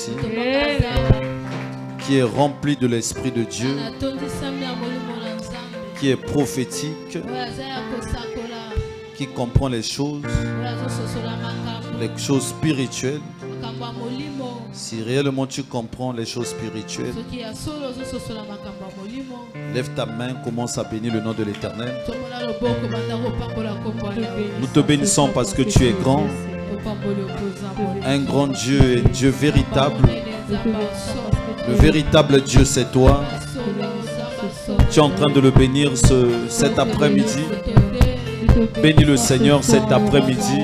ici, qui est rempli de l'Esprit de Dieu, qui est prophétique, qui comprend les choses spirituelles. Si réellement tu comprends les choses spirituelles, lève ta main, commence à bénir le nom de l'Éternel. Nous te bénissons parce que tu es grand, un grand Dieu, un Dieu véritable. Le véritable Dieu, c'est toi. Tu es en train de le bénir cet après-midi. Bénis le Seigneur cet après-midi.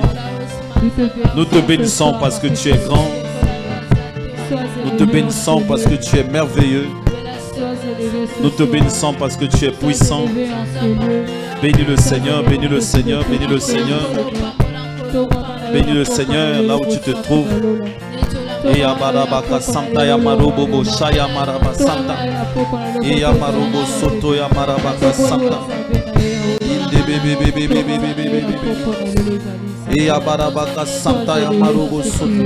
Nous te bénissons parce que tu es grand. Nous te bénissons parce que tu es merveilleux. Nous te bénissons parce que tu es puissant. Bénis le Seigneur, bénis le Seigneur, bénis le Seigneur. Bénis le Seigneur là où tu te trouves. Et Yamarabaka Santa Yamarobo Shaya Maraba Santa. Et Yamarobo Soto Yamarabaka Santa. Et Yamarabaka Santa Yamarobo Soto.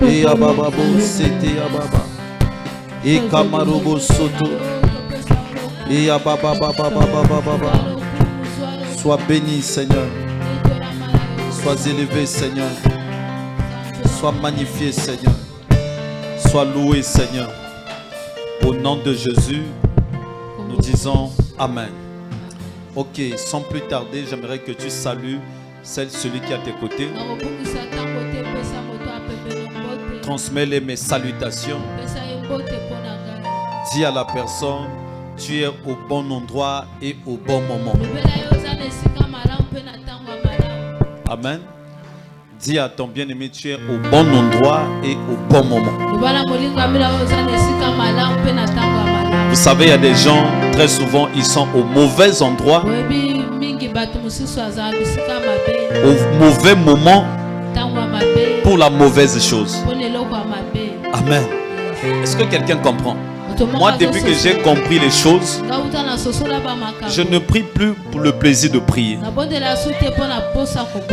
Et Yabababo Sete Yababa. Et Kamarobo Soto. Et Yabababa. Sois béni, Seigneur. Sois élevé, Seigneur. Sois magnifié, Seigneur. Sois loué, Seigneur. Au nom de Jésus, nous disons Amen. Ok, sans plus tarder, j'aimerais que tu salues celui qui est à tes côtés. Transmets-les mes salutations. Dis à la personne, tu es au bon endroit et au bon moment. Amen. Dis à ton bien-aimé, tu es au bon endroit et au bon moment. Vous savez, il y a des gens, très souvent, ils sont au mauvais endroit, au mauvais moment, pour la mauvaise chose. Amen. Est-ce que quelqu'un comprend? Moi, depuis que j'ai compris les choses, je ne prie plus pour le plaisir de prier.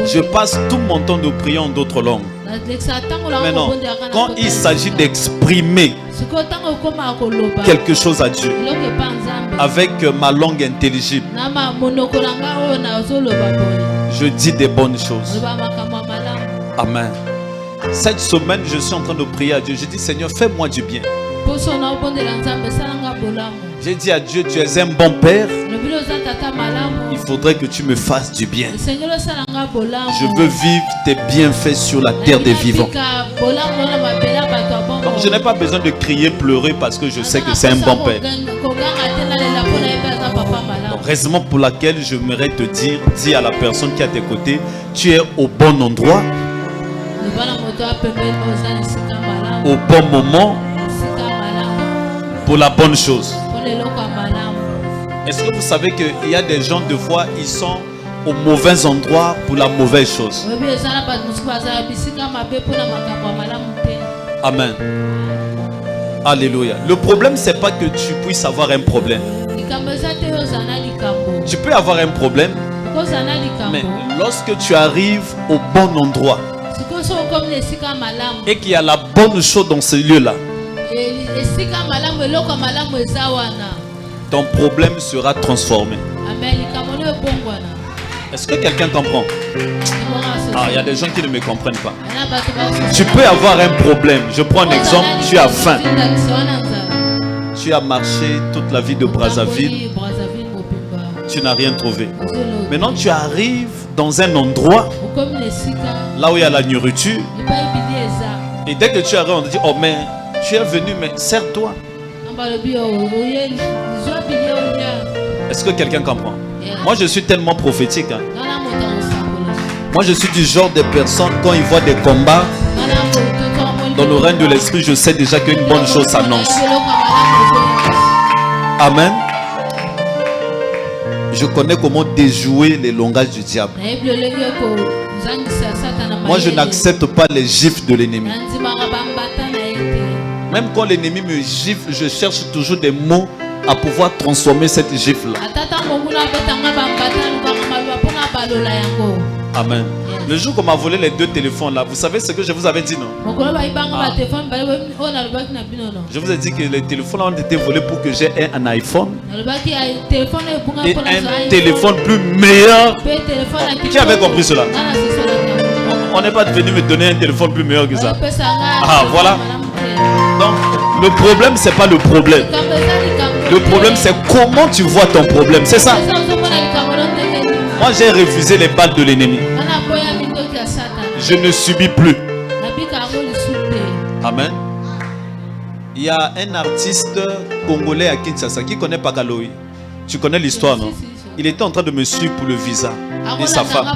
Je passe tout mon temps de prier en d'autres langues. Mais non, quand il s'agit d'exprimer quelque chose à Dieu avec ma langue intelligible, je dis des bonnes choses. Amen. Cette semaine, je suis en train de prier à Dieu. Je dis, Seigneur, fais-moi du bien. J'ai dit à Dieu, tu es un bon père. Il faudrait que tu me fasses du bien. Je veux vivre tes bienfaits sur la terre des vivants. Donc je n'ai pas besoin de crier, pleurer parce que je sais que c'est un bon père. Donc, raison pour laquelle j'aimerais te dire, dis à la personne qui est à tes côtés, tu es au bon endroit, au bon moment, pour la bonne chose. Est-ce que vous savez qu'il y a des gens, de fois, ils sont au mauvais endroit pour la mauvaise chose? Amen. Alléluia. Le problème, c'est pas que tu puisses avoir un problème. Tu peux avoir un problème, mais lorsque tu arrives au bon endroit et qu'il y a la bonne chose dans ce lieu-là, ton problème sera transformé. Est-ce que quelqu'un comprend? Ah, il y a des gens qui ne me comprennent pas. Tu peux avoir un problème. Je prends un exemple. Tu as faim. Tu as marché toute la vie de Brazzaville. Tu n'as rien trouvé. Maintenant, tu arrives dans un endroit là où il y a la nourriture. Et dès que tu arrives, on te dit, oh mais tu es venu, mais sers-toi. Est-ce que quelqu'un comprend? Moi, je suis tellement prophétique. Hein. Moi, je suis du genre de personne, quand ils voient des combats dans le règne de l'esprit, je sais déjà qu'une bonne chose s'annonce. Amen. Je connais comment déjouer les langages du diable. Moi, je n'accepte pas les gifles de l'ennemi. Même quand l'ennemi me gifle, je cherche toujours des mots à pouvoir transformer cette gifle-là. Amen. Le jour qu'on m'a volé les 2 téléphones là, vous savez ce que je vous avais dit, non? Je vous ai dit que les téléphones ont été volés pour que j'ai un iPhone et un téléphone plus meilleur. Qui avait compris cela? On n'est pas venu me donner un téléphone plus meilleur que ça. Ah, voilà. Donc, le problème, c'est pas le problème. Le problème, c'est comment tu vois ton problème. C'est ça. Moi, j'ai refusé les balles de l'ennemi. Je ne subis plus. Amen. Il y a un artiste congolais à Kinshasa qui connaît Pakaloï. Tu connais l'histoire, non? Il était en train de me suivre pour le visa et sa femme.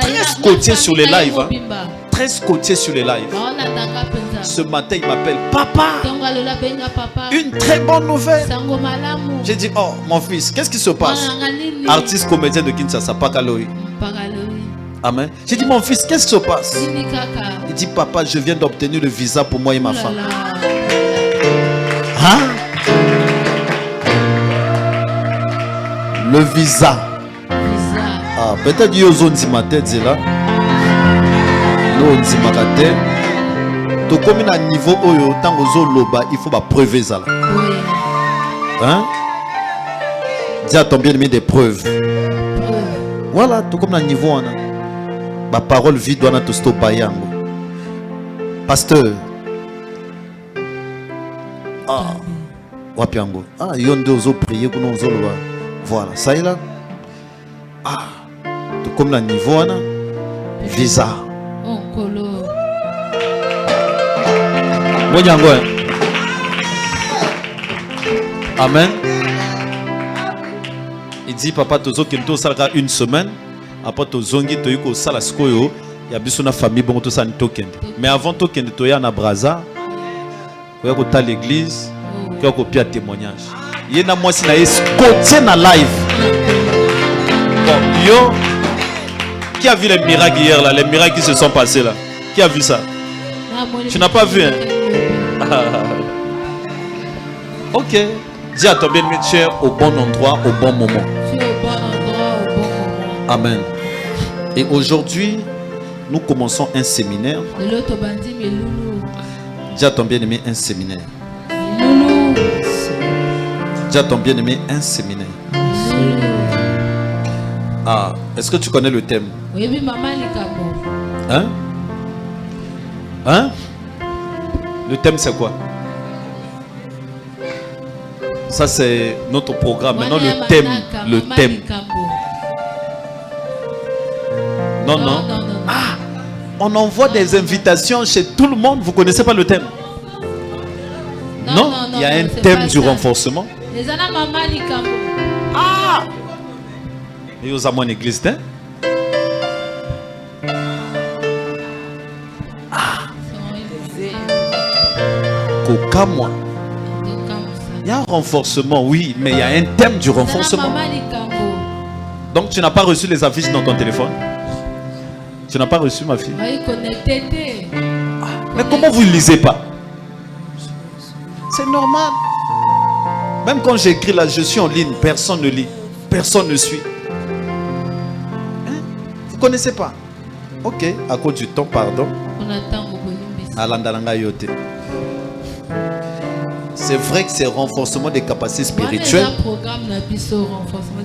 Très scotché sur les lives. Hein? Très scotché sur les lives. Ce matin, il m'appelle Papa. Une très bonne nouvelle. J'ai dit, oh mon fils, qu'est-ce qui se passe? Artiste comédien de Kinshasa, Pakaloï. Amen. J'ai dit, mon fils, qu'est-ce qui se passe? Il dit, papa, je viens d'obtenir le visa pour moi et ma femme. Hein? Le visa. Ah, peut-être que vous avez matin là. Vous avez tout comme un niveau où il faut prouver ça. Hein? Dis à ton bien-aimé des preuves. Voilà, tout comme un niveau on a. Ma parole vide doit te stopper. Pasteur. Ah. Wapiango. Ah, yonde ozo prier pour nous là. Voilà, ça est là. Ah. Tout comme un niveau on a. Visa. Amen. Il dit papa tozo kento salga une semaine après tozongi toyiko sala skoyo ya biso na famille bon to san token. Mais avant token to ya na braza ko ya ko ta l'église ko ya ko pia témoignage. Yena moi si na escoté na live. Bon, yo qui a vu les miracles hier là, les miracles qui se sont passés là? Qui a vu ça? Tu n'as pas vu, hein? Ok. Dis à ton bien-aimé, tu es au bon endroit, au bon moment. Amen. Et aujourd'hui, nous commençons un séminaire. Dis à ton bien-aimé, un séminaire. Dis à ton bien-aimé, un séminaire. Ah, est-ce que tu connais le thème? Hein? Hein? Le thème c'est quoi? Ça c'est notre programme. Maintenant le thème. Le thème. Non, non. Ah, on envoie des invitations chez tout le monde. Vous connaissez pas le thème? Non, il y a un thème du renforcement. Ah! Et aux amours en église, hein? Moi. Il y a un renforcement, oui, mais il y a un thème du renforcement. Donc tu n'as pas reçu les affiches dans ton téléphone? Tu n'as pas reçu, ma fille? Ah, mais comment vous ne lisez pas? C'est normal. Même quand j'écris là, je suis en ligne, personne ne lit, personne ne suit. Hein? Vous ne connaissez pas? Ok, à cause du temps, pardon. Alandalanga yote. C'est vrai que c'est renforcement des capacités spirituelles.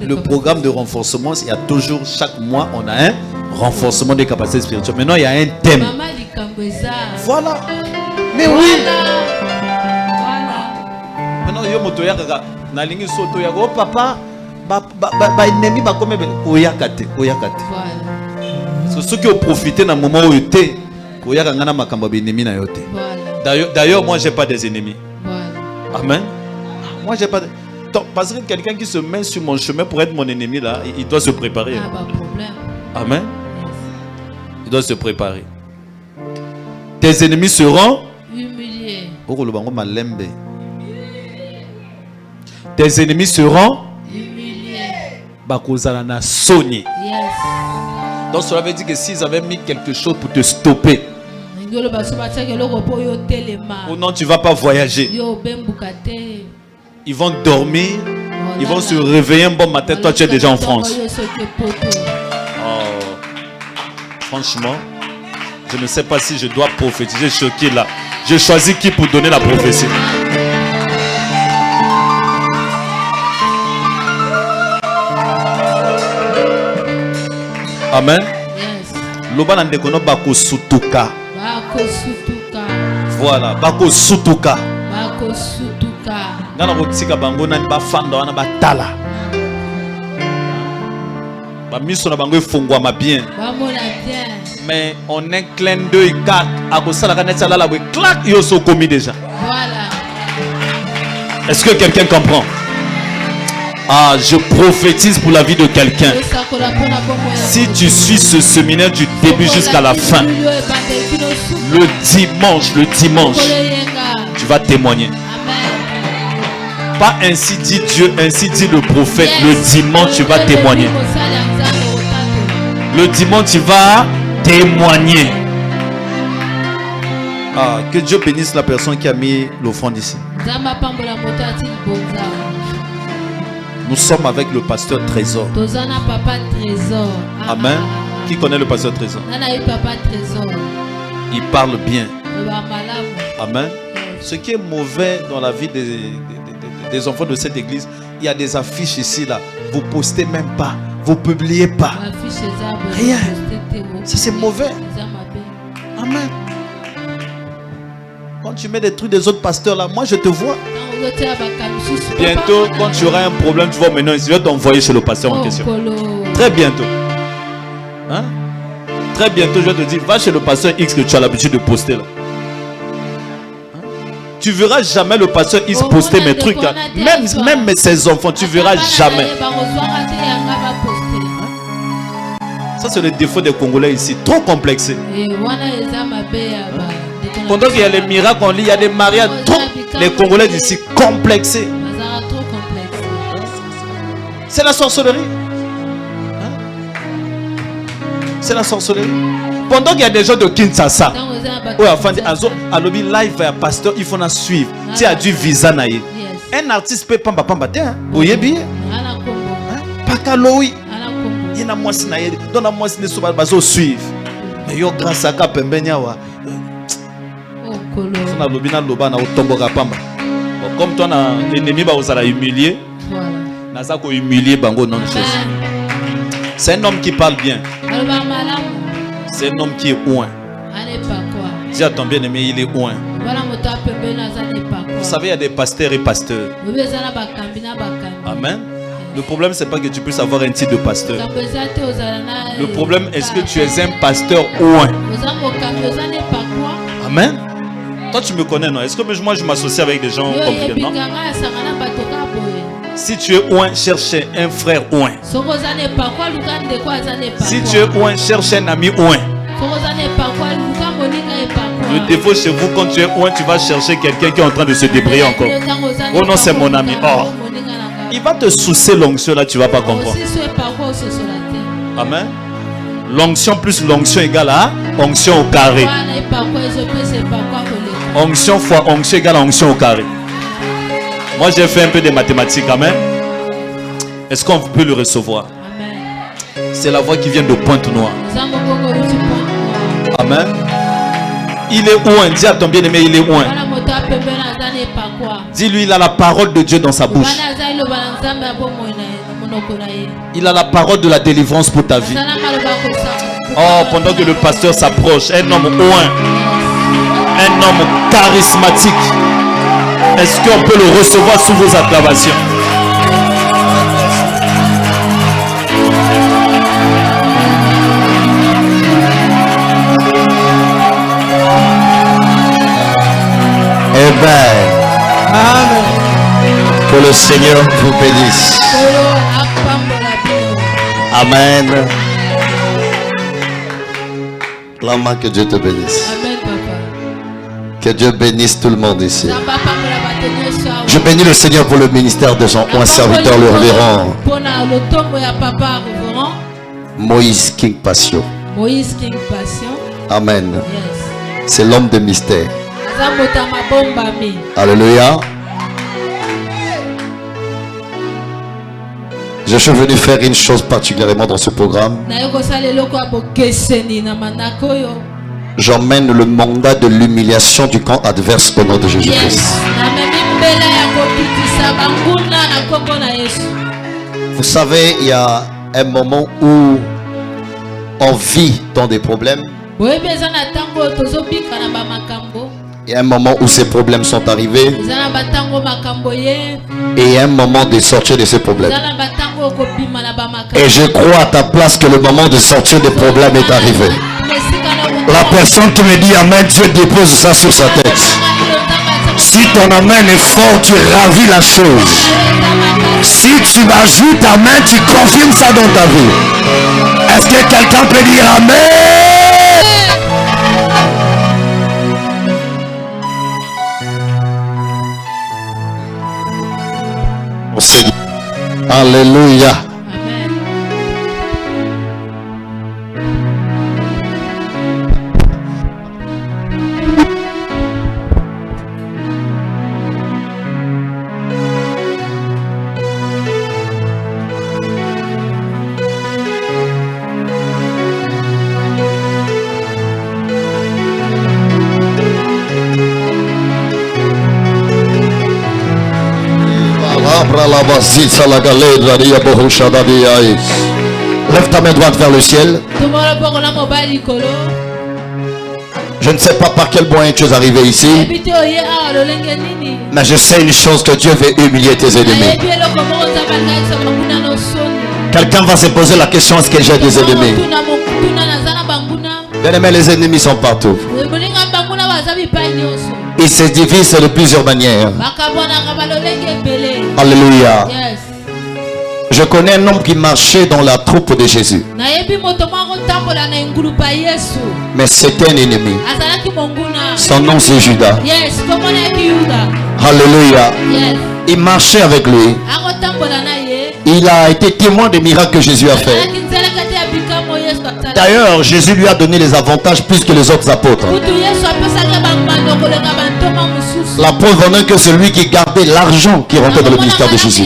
Le programme de renforcement, il y a toujours, chaque mois, on a un renforcement des capacités spirituelles. Maintenant, il y a un thème. Voilà. Mais oui. Maintenant, yo motoya kaka na lingi soto ya go papa ba ennemi ba comme oyakate. C'est ceux qui ont profité dans le moment où ils étaient. Oyakanga na makamba ba ennemi na yote. D'ailleurs, moi, j'ai pas des ennemis. Amen. Moi, j'ai pas de... Donc, parce que quelqu'un qui se met sur mon chemin pour être mon ennemi, là, il doit se préparer. Ah, pas de problème. Amen. Il doit se préparer. Tes ennemis seront humiliés. Tes ennemis seront humiliés. Bakozalana Sony. Yes. Donc, cela veut dire que s'ils avaient mis quelque chose pour te stopper, ou non, tu ne vas pas voyager. Ils vont dormir. Ils vont se réveiller un bon matin. Toi, tu es déjà en France. Oh. Franchement, je ne sais pas si je dois prophétiser sur qui là. J'ai choisi qui pour donner la prophétie. Amen. Yes. Loba na ndekono bako sutuka. Bako sutuka. Voilà, bako sutuka. Bako sutuka. Ngana kotika bango na ba fanda wana batala. Ba miso na bango efungwa bien. Bamona bien. Mais on est clin d'œil car à cause de la canette là we clac yo so commis déjà. Voilà. Est-ce que quelqu'un comprend? Ah, je prophétise pour la vie de quelqu'un. Si tu suis ce séminaire du début jusqu'à la fin, le dimanche, tu vas témoigner. Amen. Pas ainsi dit Dieu, ainsi dit le prophète. Le dimanche, tu vas témoigner. Le dimanche, tu vas témoigner. Ah, que Dieu bénisse la personne qui a mis l'offrande ici. Nous sommes avec le pasteur Trésor. Amen. Qui connaît le pasteur Trésor? Il parle bien. Amen. Ce qui est mauvais dans la vie des enfants de cette église, il y a des affiches ici là. Vous postez même pas. Vous publiez pas. Rien. Ça c'est mauvais. Amen. Quand tu mets des trucs des autres pasteurs là, moi je te vois. Bientôt, quand tu auras un problème, tu vas maintenant, je vais t'envoyer chez le pasteur en question. Très bientôt. Hein? Très bientôt, je vais te dire, va chez le pasteur X que tu as l'habitude de poster là. Hein? Tu verras jamais le pasteur X poster mes trucs. Hein? Même ses enfants, tu verras jamais. Ça c'est le défaut des Congolais ici, trop complexés. Pendant qu'il y a les miracles, on lit, il y a des mariages, trop. Les Congolais d'ici complexés. C'est la sorcellerie. Hein? C'est la sorcellerie. Pendant qu'il y a des gens de Kinshasa, alobi live vers pasteur, il faut la suivre. Tu as du visa naïe. Un artiste peut pas tiens, vous y bien. Pas qu'à l'ouïe. Il y a moi si naïe, dans la moi si ne soit pas suivre. Mais yo grâce à Kapembenyawa. Comme toi, l'ennemi va humilier, c'est un homme qui parle bien. C'est un homme qui est ouin. Dis à ton bien-aimé, il est ouin. Vous savez, il y a des pasteurs et pasteurs. Amen. Le problème, c'est pas que tu puisses avoir un titre de pasteur. Le problème, est-ce que tu es un pasteur ouin? Amen. Toi tu me connais, non? Est-ce que moi je m'associe avec des gens compliqués, non? Si tu es ouin, cherche un frère ouin. Si tu es ouin, cherche un ami ouin. Le défaut chez vous, quand tu es ouin, tu vas chercher quelqu'un qui est en train de se débrouiller encore. Oh non, c'est mon ami. Oh. Il va te soucier l'onction là, tu ne vas pas comprendre. Amen. L'onction plus l'onction égale à onction au carré. Onction fois onction égale à onction au carré. Moi j'ai fait un peu de mathématiques. Amen. Est-ce qu'on peut le recevoir? C'est la voix qui vient de Pointe-Noire. Amen. Il est ouin. Dis à ton bien-aimé, il est ouin. Dis-lui, il a la parole de Dieu dans sa bouche. Il a la parole de la délivrance pour ta vie. Oh, pendant que le pasteur s'approche, un homme ouin, un homme charismatique. Est-ce qu'on peut le recevoir sous vos acclamations? Amen. Amen. Que le Seigneur vous bénisse. Amen. Clame que Dieu te bénisse. Amen, papa. Que Dieu bénisse tout le monde ici. Je bénis le Seigneur pour le ministère de son un serviteur, le révérend Moïse King Passion. Moïse King Passion. Amen. Yes. C'est l'homme de mystère. Alléluia. Je suis venu faire une chose particulièrement dans ce programme. J'emmène le mandat de l'humiliation du camp adverse au nom de Jésus-Christ. Vous savez, il y a un moment où on vit dans des problèmes. Il y a un moment où ces problèmes sont arrivés. Et il y a un moment de sortir de ces problèmes. Et je crois à ta place que le moment de sortir des problèmes est arrivé. La personne qui me dit amen, Dieu dépose ça sur sa tête. Si ton amen est fort, tu ravis la chose. Si tu ajoutes amen, tu confirmes ça dans ta vie. Est-ce que quelqu'un peut dire amen? Alléluia. Lève ta main droite vers le ciel. Je ne sais pas par quel moyen tu es arrivé ici, mais je sais une chose, que Dieu veut humilier tes ennemis. Quelqu'un va se poser la question, est-ce que j'ai des ennemis? Bien aimé, les ennemis sont partout. Ils se divisent de plusieurs manières. Alléluia. Je connais un homme qui marchait dans la troupe de Jésus. Mais c'était un ennemi. Son nom c'est Judas. Alléluia. Il marchait avec lui. Il a été témoin des miracles que Jésus a fait. D'ailleurs, Jésus lui a donné les avantages plus que les autres apôtres. La preuve en est que celui qui gardait l'argent qui rentrait dans le ministère de Jésus.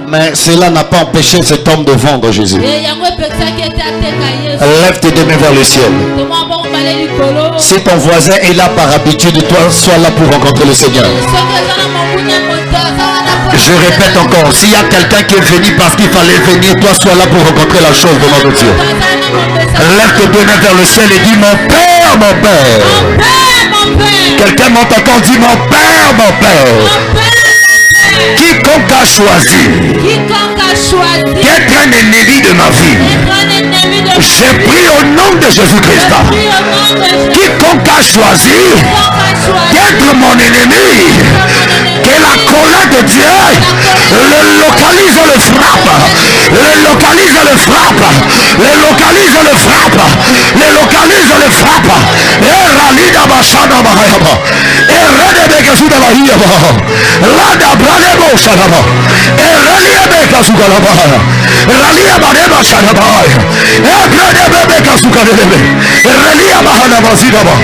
Mais cela n'a pas empêché cet homme de vendre Jésus. Lève tes deux mains vers le ciel. Si ton voisin est là par habitude, toi sois là pour rencontrer le Seigneur. Je répète encore, s'il y a quelqu'un qui est venu parce qu'il fallait venir, toi sois là pour rencontrer la chose de notre Dieu. Lève tes deux mains vers le ciel et dis mon Père, mon Père. Quelqu'un m'entend, dit mon Père, mon Père. Quiconque a choisi d'être un ennemi de ma vie, j'ai pris au nom de Jésus-Christ. Quiconque a choisi d'être mon ennemi, que la colère de Dieu le localise, le frappe, le localise, le frappe, le localise, le frappe, le localise, le frappe. Et Ralida Bashana Mahayaba, et Redebeka Sudabahiyaba, Lada Bralebo Shanaba, et Raliabeka Sugalaba, Ralia Bareba Shanaba, et Bredebeka Sugalebe, Ralia Bahana Basidaba,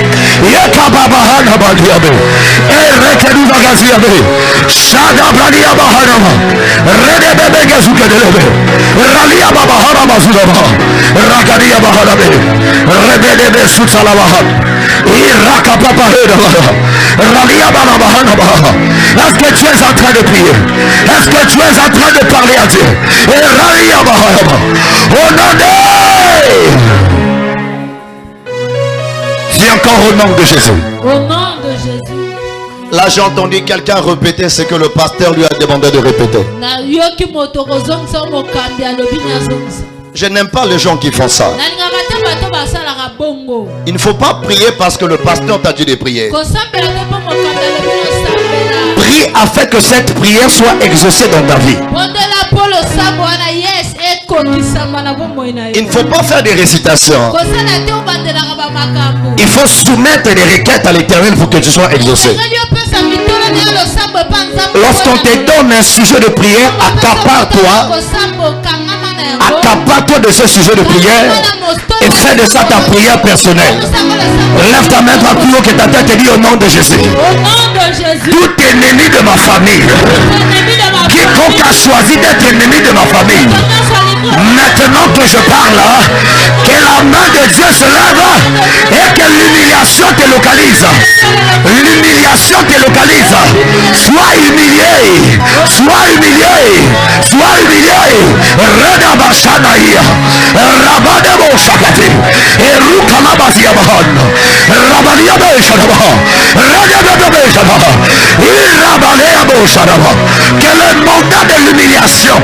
Yakaba Bahana Badiabe, et Rekeduva Gaziabe, Shada Bradia Bahanama, Redebeka Sugalebe, Ralia Bahana Basudaba, Rakadia Bahanabe, Rebedebe Sutsalabaha, Iraka Papa Hedaba, Ralia Bahana. Est-ce que tu es en train de prier? Est-ce que tu es en train de parler à Dieu? Et Ralia Bahana, au nom de... Dis encore au nom de Jésus. Au nom de Jésus. Là, j'ai entendu quelqu'un répéter ce que le pasteur lui a demandé de répéter. Je n'aime pas les gens qui font ça. Il ne faut pas prier parce que le pasteur t'a dit de prier. Prie afin que cette prière soit exaucée dans ta vie. Il ne faut pas faire des récitations. Il faut soumettre des requêtes à l'Éternel pour que tu sois exaucé. Lorsqu'on te donne un sujet de prière, accapare-toi de ce sujet de prière et fais de ça ta prière personnelle. Lève ta main droite plus haut que ta tête et dis au nom de Jésus. Tout ennemi de ma famille qui Quiconque a choisi d'être ennemi de ma famille, maintenant que je parle, que la main de Dieu se lève et que l'humiliation te localise. L'humiliation te localise. Sois humilié. Sois humilié. Sois humilié. Redabashanaïa. Rabadabo Shakati. Erukalabasiabahan. Rabadiabe Shadaba. Redabebe Shadaba. Irabadeabo Shadaba. Que le mandat de l'humiliation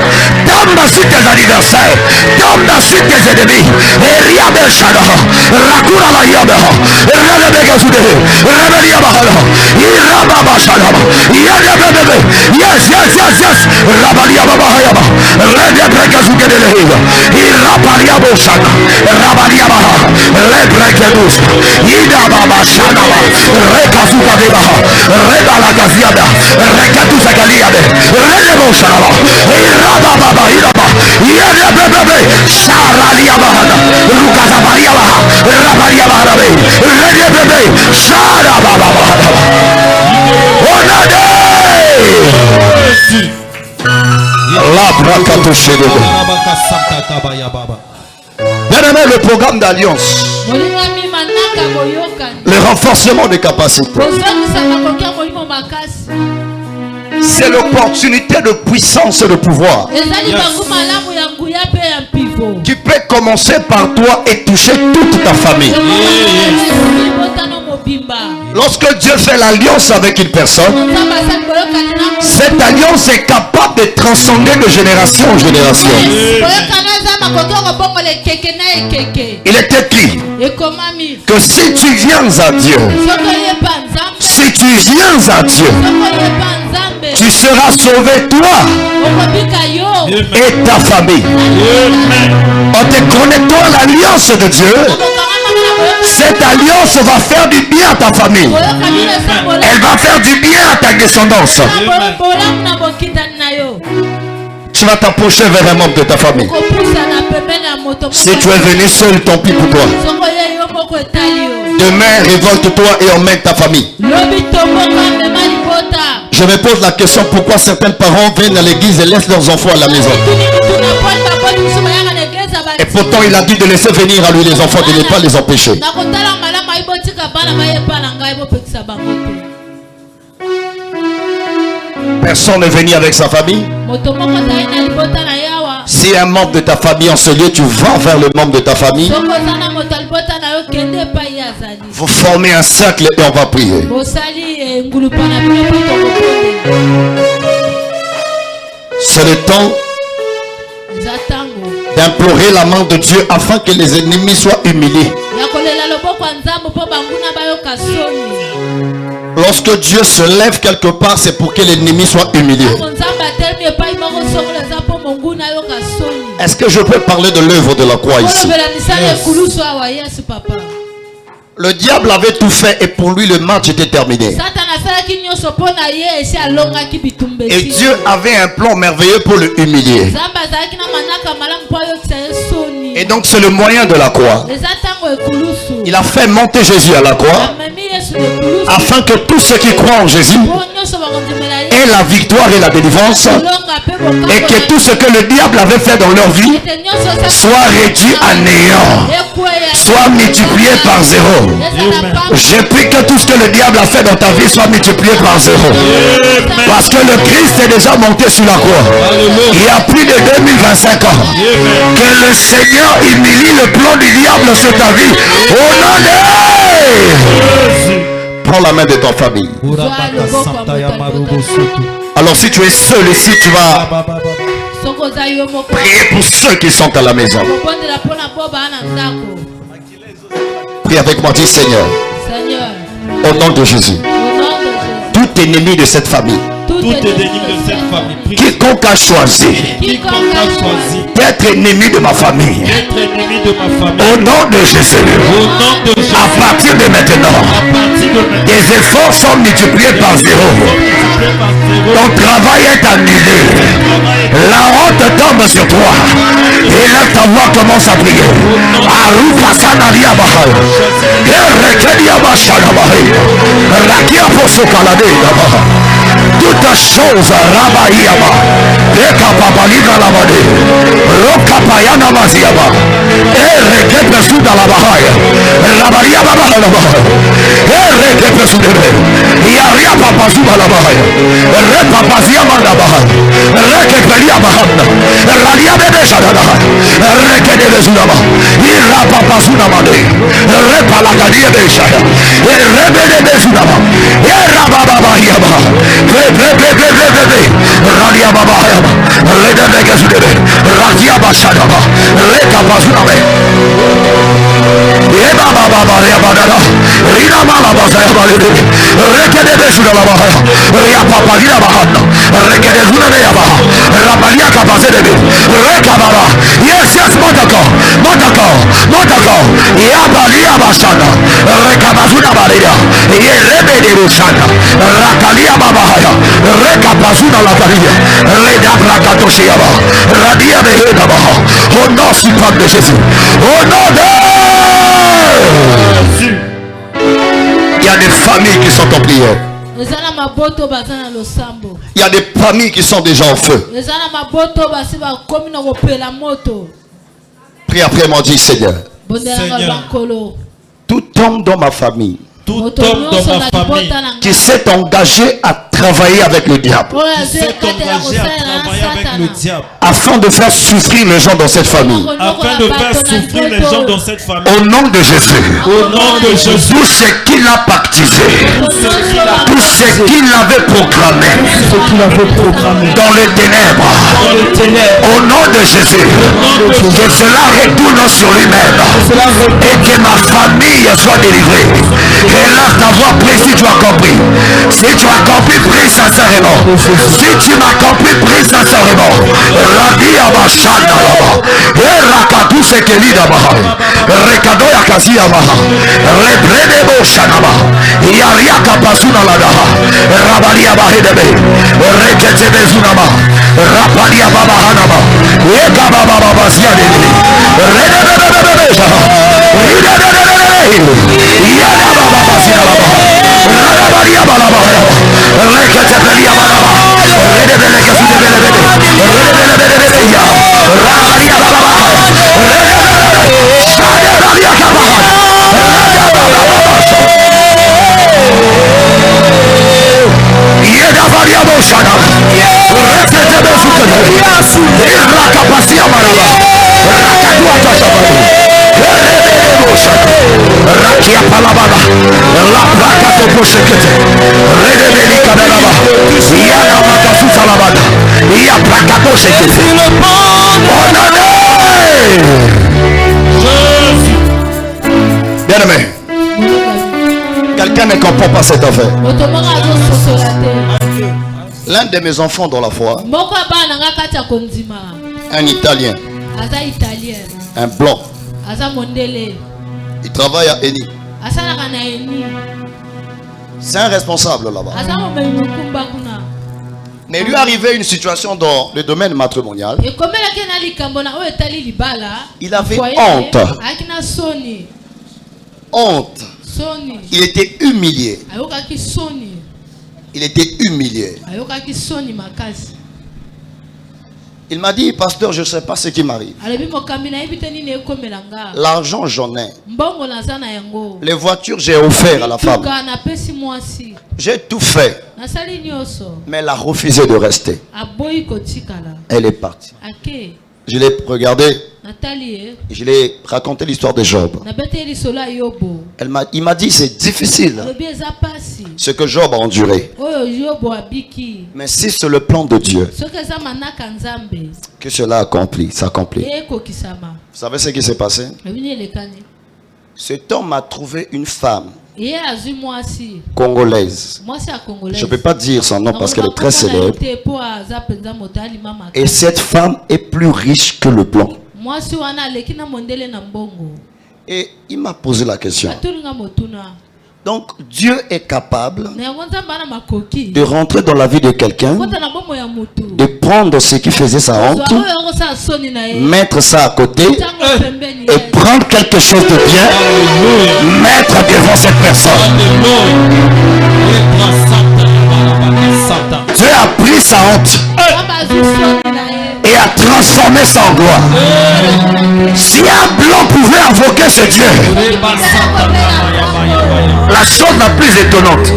tombe sur tes anniversaires, tombe sur tes ennemis. Eriabe Shadaba. Rakura la Yaba. Redabega Sude. Rebeliabahala. Irababa Shadaba. Yadabebe. Yes. Rabaliabahayaba. Redabega Sude. Irabaliabo Shana. Rabaliabaha. Lebrekedus. Idababa Shadaba. Rekazuka Debaha. Rebalagaziada. Rekatusa Galiade. Redebo Shadaba. Irababa Iraba. Yadabebe. Sharaliabahana. Rukazabaliabaha. Rabaliabaha. Redebebe. Sharababahana. Onade. Bien-aimé, le programme d'alliance, le renforcement des capacités, c'est l'opportunité de puissance et de pouvoir qui peut commencer par toi et toucher toute ta famille. Lorsque Dieu fait l'alliance avec une personne, cette alliance est capable de transcender de génération en génération. Il est écrit que si tu viens à Dieu, tu seras sauvé toi et ta famille. En te connectant à l'alliance de Dieu, cette alliance va faire du bien à ta famille. Elle va faire du bien à ta descendance. Tu vas t'approcher vers un membre de ta famille. Si tu es venu seul, tant pis pour toi. Demain, révolte-toi et emmène ta famille. Je me pose la question, pourquoi certains parents viennent à l'église et laissent leurs enfants à la maison? Et pourtant il a dit de laisser venir à lui les enfants, de ne pas les empêcher. Personne n'est venu avec sa famille. Si un membre de ta famille en ce lieu, tu vas vers le membre de ta famille. Vous formez un cercle et on va prier. C'est le temps d'implorer la main de Dieu afin que les ennemis soient humiliés. Lorsque Dieu se lève quelque part, c'est pour que l'ennemi soit humilié. Est-ce que je peux parler de l'œuvre de la croix ici? Le diable avait tout fait et pour lui le match était terminé. Et Dieu avait un plan merveilleux pour le humilier. Et donc c'est le moyen de la croix. Il a fait monter Jésus à la croix afin que tous ceux qui croient en Jésus aient la victoire et la délivrance, et que tout ce que le diable avait fait dans leur vie soit réduit à néant, soit multiplié par zéro. Je prie que tout ce que le diable a fait dans ta vie soit multiplié par zéro, parce que le Christ est déjà monté sur la croix il y a plus de 2025 ans. Que le Seigneur humilie le plan du diable sur ta vie au nom de Jésus. Prends la main de ta famille. Alors si tu es seul ici, tu vas prier pour ceux qui sont à la maison. Prie avec moi, dis Seigneur, au nom de Jésus, tout ennemi de cette famille, quiconque a choisi d'être ennemi de ma famille, au nom de Jésus, à partir de maintenant, des efforts sont multipliés par zéro. Ton travail est annulé. La honte tombe sur toi. Et là ta voix commence à prier. Toute chose, Rabaïaba, Rekapapalika Lamade, Rokapayana Maziaba, Erekepesu Dalabahaya, Rabariaba Bahalabahaya, Erekepesu Debe, Yaria Papasu Balabahaya, Repapaziama Dabahaya, Rekepelia Bahana, Radia Bebe Shadana, Rekedebezunama, Irapapazunamade, Repalagadia Beshaya, Rebedebezunama, Erababahayaba, Rebebebebebe, Radia Babahayaba, Redebegezudebe, Radia Bashadaba, Rekapazuname, Ebabababariabadana, Rinamalabazayabade, Rekedebezunamahaya, Riapapalia Bahana, Rekedezunameyaba, Rabalia Kapazedebe, Rekababa. Yes, Motoko, Yabalia Bashana, Rekabazuna Baria, Yerebede Rushana, Rakalia Babahaya, Rekabazuna Lataria, Reda Brakatoshiaba, Radia Behedabaha, oh non, si pas de Jésus, oh non, il y a des familles qui sont en prière. Il y a des familles qui sont déjà en feu. Prie après moi, dit Seigneur. Tout homme dans ma famille qui s'est engagé à travailler avec le diable, afin de faire souffrir les gens dans cette famille, au nom de Jésus, tout ce qu'il a pactisé, tout ce qu'il avait programmé dans les ténèbres, au nom de Jésus, que cela retourne sur lui-même et que ma famille soit délivrée. Et là, ta voix prie si tu as compris. Si tu as compris, prie sincèrement. Si tu m'as compris, prie sincèrement. Radia Bashanda Laba. Rakatu Sekeli Daba. Rekado Yakasi Yaba. Rebredebo Shanaba. Yaria Kapasuna Lada. Rabalia Bahedebe. Reketebe Zunama. Rapalia Baba Hanaba. Ekaba Baba Basiade. Redebebebebe. Yada Baba Basiaba. Radabaria Balaba. Reketebelia Balaba. Redebele Kasudebele. Redebele Ya. Rabaria Baba. Redebele. Shadebalia Kaba. Yeda Varia Boshana. Reketebe Sukele. Rakapasia Maraba. Rakadua Tashabali. Rakia Palabala, La Placa Toposhekete, Redebeli Kadalaba, Yana Makasu Salabada, Ya Placa Toshekete. Bien aimé, quelqu'un ne comprend pas cette affaire. L'un de mes enfants dans la foi, un Italien, un blanc, il travaille à Eni. C'est un responsable là-bas. Mais lui arrivait une situation dans le domaine matrimonial. Il avait honte. Honte. Il était humilié. Il était humilié. Il m'a dit, pasteur, je ne sais pas ce qui m'arrive. L'argent, j'en ai. Les voitures, j'ai offert à la femme. J'ai tout fait. Mais elle a refusé de rester. Elle est partie. Je l'ai regardé. Je lui ai raconté l'histoire de Job. Il m'a dit, c'est difficile ce que Job a enduré. Mais si c'est le plan de Dieu que cela s'accomplit. Vous savez ce qui s'est passé? Cet homme a trouvé une femme congolaise. Je ne peux pas dire son nom parce qu'elle est très célèbre. Et cette femme est plus riche que le blanc. Et il m'a posé la question. Donc Dieu est capable de rentrer dans la vie de quelqu'un, de prendre ce qui faisait sa honte, mettre ça à côté et prendre quelque chose de bien, mettre devant cette personne. Dieu a sans gloire. Si un blanc pouvait invoquer ce Dieu, la chose la plus étonnante,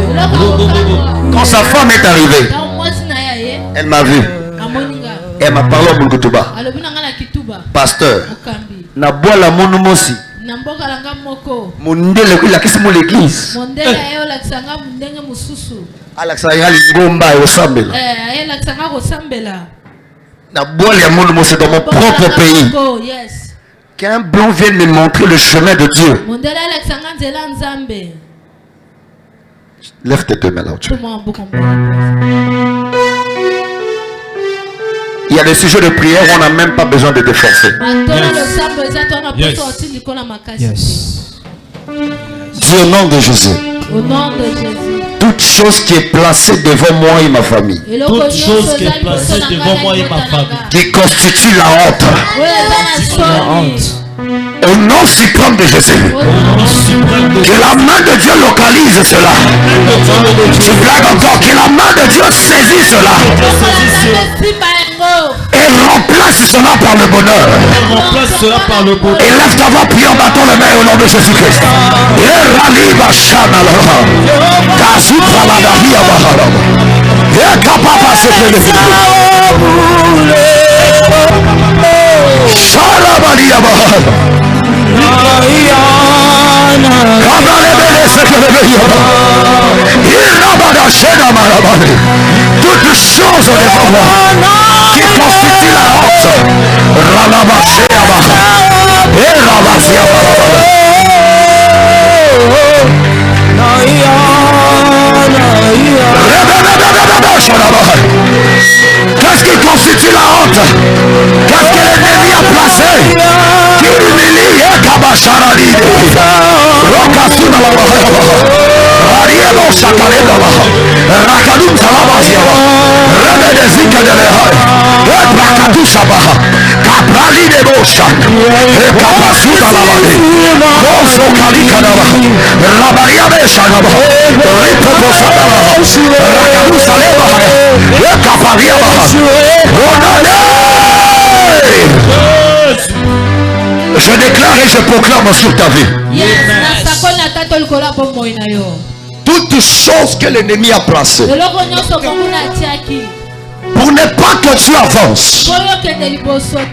quand sa femme est arrivée, elle m'a vu. Elle m'a parlé au Mungutuba. Pasteur, na bois la monomosi. Mondele qui la kisi mon l'église. Alexandra Lingomba et Osambela. Na bois la monomosi dans mon propre pays. Qu'un blanc vienne me montrer le chemin de Dieu. Lève tes mains là. Il y a des sujets de prière où on n'a même pas besoin de te forcer. Dis au nom de Jésus. Au nom de Jésus. Toute chose qui est placée devant moi et ma famille. Toute chose qui est placée devant moi et ma famille. Qui constitue la honte. Au nom suprême de Jésus. Que la main de Dieu localise cela. Je blague encore. Que la main de Dieu saisit cela. Et remplace cela par le bonheur. Et lève ta voix, prie en battant les mains au nom de Jésus-Christ. Toute chose devant moi qui constitue la honte. Qu'est-ce qui constitue la honte? Qu'est-ce que l'ennemi a placé? Qui humilie je déclare et je proclame sur ta vie. Toute chose que l'ennemi a placée pour ne pas que tu avances,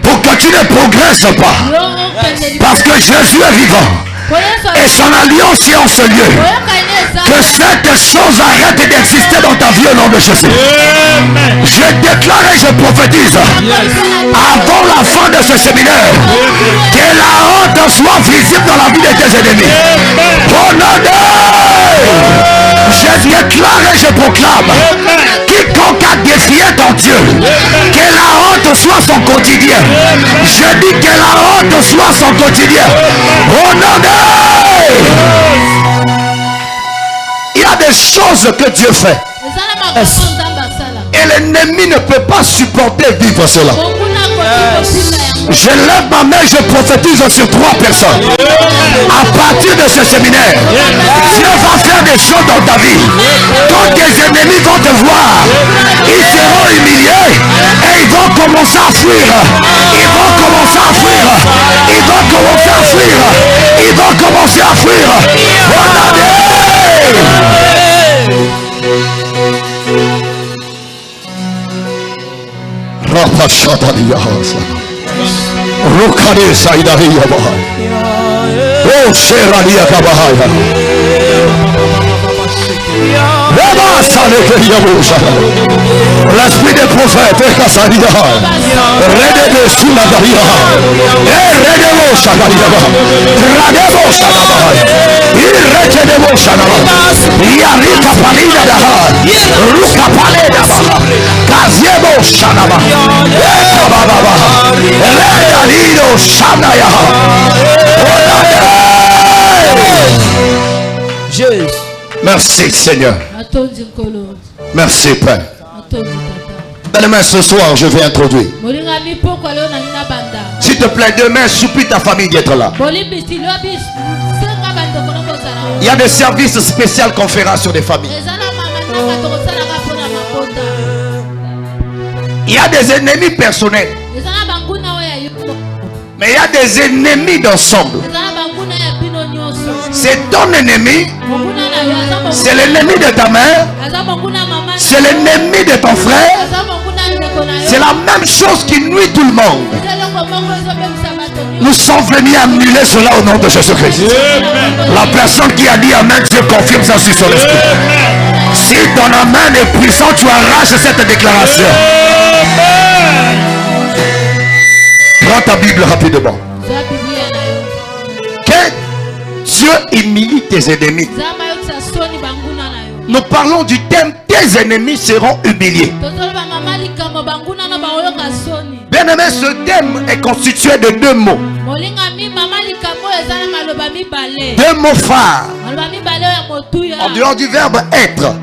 pour que tu ne progresses pas, parce que Jésus est vivant et son alliance est en ce lieu. Que cette chose arrête d'exister dans ta vie au nom de Jésus. Je déclare et je prophétise avant la fin de ce séminaire que la honte soit visible dans la vie de tes ennemis. Au nom de je déclare et je proclame quiconque a défié ton Dieu, que la honte soit son quotidien. Je dis que la honte soit son quotidien. Au nom de il y a des choses que Dieu fait et l'ennemi ne peut pas supporter vivre cela. Je lève ma main, je prophétise sur 3 personnes. À partir de ce séminaire, Dieu va faire des choses dans ta vie. Quand tes ennemis vont te voir, ils seront humiliés et ils vont commencer à fuir. Ils vont commencer à fuir. Ils vont commencer à fuir. Ils vont commencer à fuir. Rukade Saidariya Bahaya. Oh Sheralia Kabahaya. L'esprit des prophètes est Kasaria. Redede Suladaria. Redebo Shadaria. Radebo Shadaria. Irredebo Shadaria. Yarika Palina Daha. Ruka Palena Baha. Kaziebo Shadaria. Baba. Redalido Shadaya. Jésus. Merci Seigneur. Merci Père. Demain ce soir je vais introduire. S'il te plaît, demain supplie ta famille d'être là. Il y a des services spéciaux qu'on fera sur des familles. Il y a des ennemis personnels Mais il y a des ennemis d'ensemble. C'est ton ennemi. C'est l'ennemi de ta mère. C'est l'ennemi de ton frère. C'est la même chose qui nuit tout le monde. Nous sommes venus annuler cela au nom de Jésus-Christ. La personne qui a dit amen, Dieu confirme ça sur son esprit. Si ton amen est puissant, tu arraches cette déclaration. Prends ta Bible rapidement. Que Dieu humilie tes ennemis. Nous parlons du thème, tes ennemis seront humiliés. Bien aimé, ce thème est constitué de deux mots. Deux mots phares. En dehors du verbe être.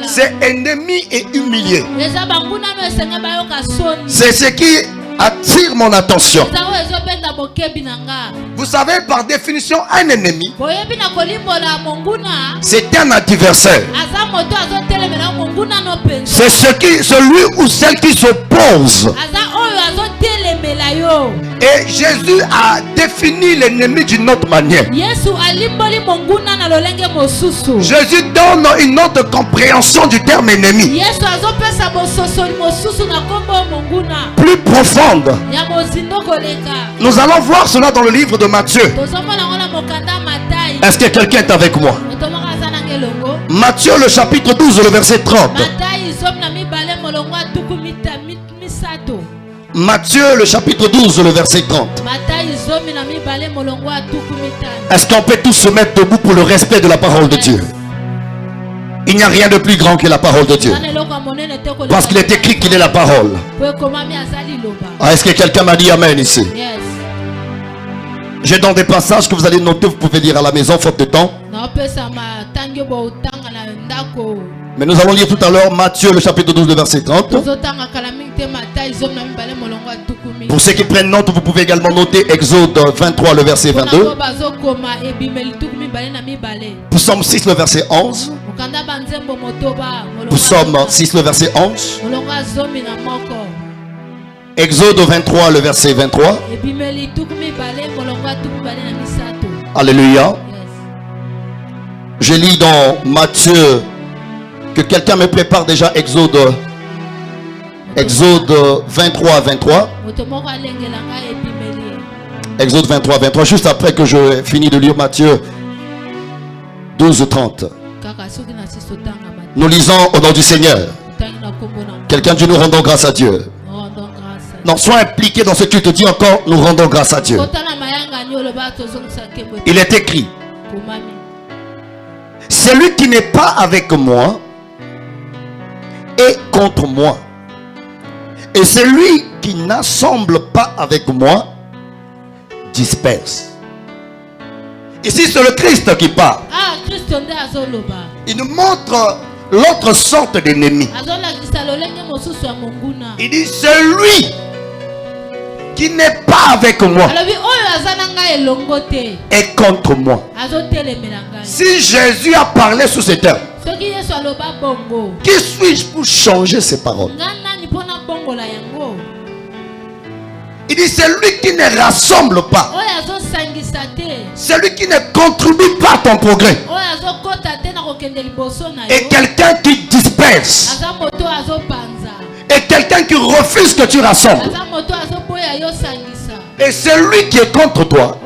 C'est ennemi et humilié. C'est ce qui attire mon attention. Vous savez, par définition, un ennemi, c'est un adversaire. C'est celui ou celle qui s'oppose. Et Jésus a défini l'ennemi d'une autre manière. Jésus donne une autre compréhension du terme ennemi, plus profonde. Nous allons voir cela dans le livre de Matthieu. Est-ce que quelqu'un est avec moi? Matthieu le chapitre 12 le verset 30. Matthieu le chapitre 12 le verset 30. Est-ce qu'on peut tous se mettre debout pour le respect de la parole de Dieu? Il n'y a rien de plus grand que la parole de Dieu, parce qu'il est écrit qu'il est la parole. Est-ce que quelqu'un m'a dit amen ici? J'ai dans des passages que vous allez noter, vous pouvez lire à la maison faute de temps. Mais nous allons lire tout à l'heure Matthieu le chapitre 12 le verset 30. Pour ceux qui prennent note, vous pouvez également noter Exode 23 le verset 22. Psaume 6 le verset 11. Psaume 6 le verset 11. Exode 23 le verset 23. Alléluia. Je lis dans Matthieu, que quelqu'un me prépare déjà Exode 23 23. Exode 23 23, juste après que je finis de lire Matthieu 12 30. Nous lisons au nom du Seigneur. Quelqu'un dit nous rendons grâce à Dieu. Non, sois impliqué dans ce que tu te dis encore, nous rendons grâce à Dieu. Il est écrit, celui qui n'est pas avec moi est contre moi. Et celui qui n'assemble pas avec moi disperse. Ici, c'est le Christ qui parle. Il nous montre l'autre sorte d'ennemi. Il dit, celui qui n'est pas avec moi est contre moi. Si Jésus a parlé sous ces termes, qui suis-je pour changer ces paroles? Il dit, celui qui ne rassemble pas, celui qui ne contribue pas à ton progrès, et quelqu'un qui disperse, et quelqu'un qui refuse que tu rassembles, et celui qui est contre toi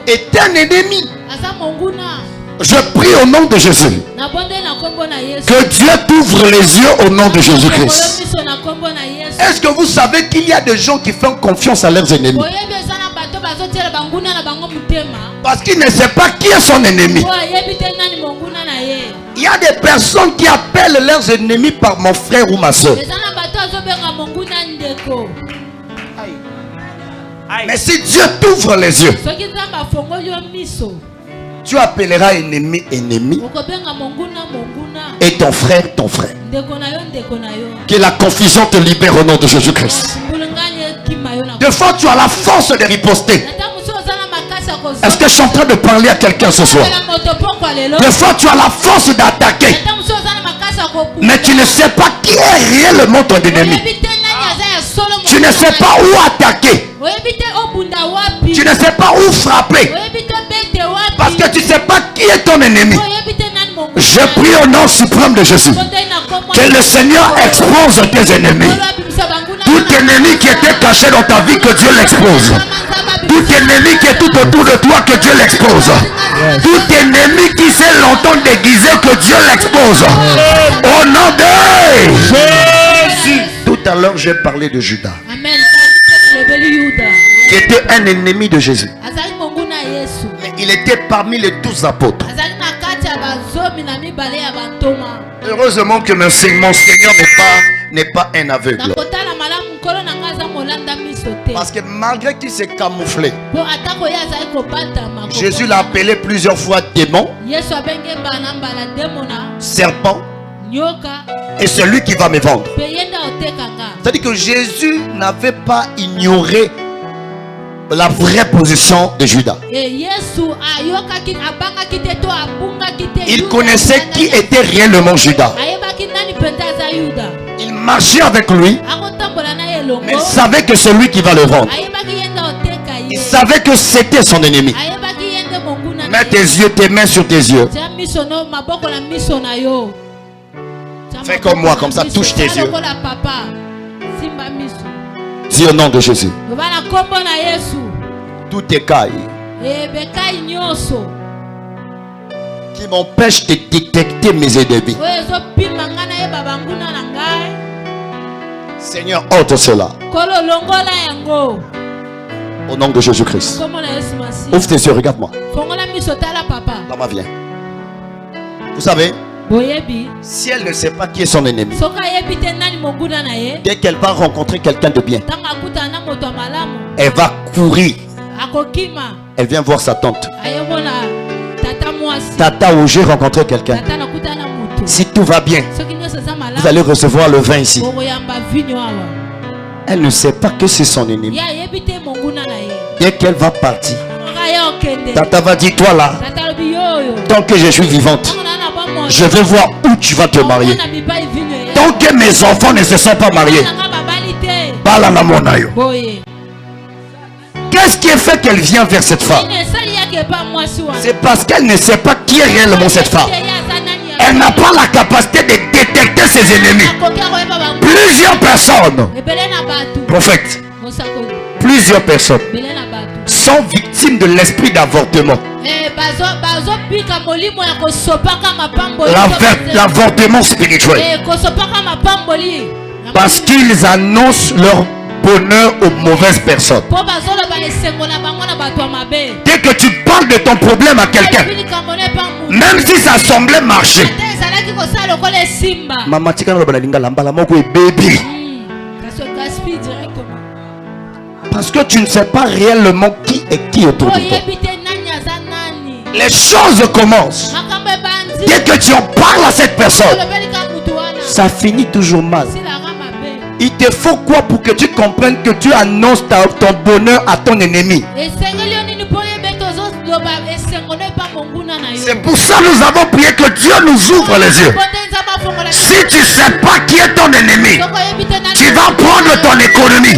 est un ennemi. Je prie au nom de Jésus que Dieu t'ouvre les yeux au nom de Jésus-Christ. Est-ce que vous savez qu'il y a des gens qui font confiance à leurs ennemis parce qu'ils ne savent pas qui est son ennemi? Il y a des personnes qui appellent leurs ennemis par mon frère ou ma soeur. Mais si Dieu t'ouvre les yeux, tu appelleras ennemi ennemi et ton frère. Que la confusion te libère au nom de Jésus-Christ. Des fois tu as la force de riposter. Est-ce que je suis en train de parler à quelqu'un ce soir? Des fois tu as la force d'attaquer, mais tu ne sais pas qui est réellement ton ennemi. Tu ne sais pas où attaquer. Tu ne sais pas où frapper. Parce que tu ne sais pas qui est ton ennemi. Je prie au nom suprême de Jésus. Que le Seigneur expose tes ennemis. Tout ennemi qui était caché dans ta vie, que Dieu l'expose. Tout ennemi qui est tout autour de toi, que Dieu l'expose. Tout ennemi qui s'est longtemps déguisé, que Dieu l'expose. Au nom de Jésus. Tout à l'heure, j'ai parlé de Judas, qui était un ennemi de Jésus. Mais il était parmi les 12 apôtres. Heureusement que mon Seigneur n'est pas un aveugle. Parce que malgré qu'il s'est camouflé, Jésus l'a appelé plusieurs fois démon, serpent, et celui qui va me vendre. C'est-à-dire que Jésus n'avait pas ignoré la vraie position de Judas. Il connaissait qui était réellement Judas. Il marchait avec lui, mais il savait que c'est lui qui va le vendre. Il savait que c'était son ennemi. Mets tes mains sur tes yeux. Fais comme moi, comme ça, touche tes yeux. Dis au nom de Jésus. Tout écaille qui m'empêche de détecter mes ennemis, Seigneur, ôte cela. Au nom de Jésus-Christ. Ouvre tes yeux, regarde-moi. Maman, viens. Vous savez, si elle ne sait pas qui est son ennemi, dès qu'elle va rencontrer quelqu'un de bien, elle va courir. Elle vient voir sa tante. Tata, où j'ai rencontré quelqu'un. Si tout va bien, vous allez recevoir le vin ici. Elle ne sait pas que c'est son ennemi. Dès qu'elle va partir, Tata va dire, toi là, tant que je suis vivante, je veux voir où tu vas te marier. Tant que mes enfants ne se sont pas mariés, qu'est-ce qui fait qu'elle vient vers cette femme? C'est parce qu'elle ne sait pas qui est réellement cette femme. Elle n'a pas la capacité de détecter ses ennemis. Plusieurs personnes, prophète, plusieurs personnes sont victimes de l'esprit d'avortement. L'avortement spirituel. Parce qu'ils annoncent leur bonheur aux mauvaises personnes. Dès que tu parles de ton problème à quelqu'un, même si ça semblait marcher, maman, baby. Parce que tu ne sais pas réellement qui est qui autour de toi. Les choses commencent. Dès que tu en parles à cette personne, ça finit toujours mal. Il te faut quoi pour que tu comprennes que tu annonces ton bonheur à ton ennemi? C'est pour ça que nous avons prié que Dieu nous ouvre les yeux. Si tu ne sais pas qui est ton ennemi, tu vas prendre ton économie.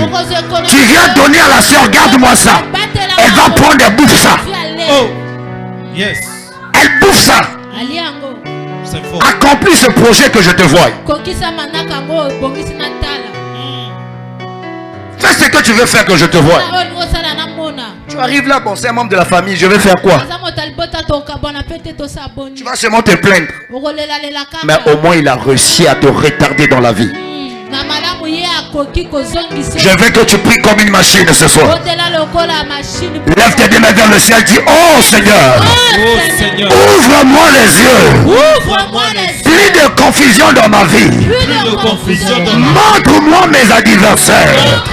Tu viens donner à la soeur, garde-moi ça. Elle va prendre et bouffe ça. Oh, yes. Elle bouffe ça. Accomplis ce projet que je te vois. Fais ce que tu veux faire que je te vois. Tu arrives là, bon, c'est un membre de la famille, je vais faire quoi? Tu vas seulement te plaindre. Mais au moins il a réussi à te retarder dans la vie. Je veux que tu pries comme une machine ce soir. Lève tes deux mains vers le ciel, dis, oh Seigneur, ouvre-moi les yeux. Plus de confusion dans ma vie. Montre-moi mes adversaires.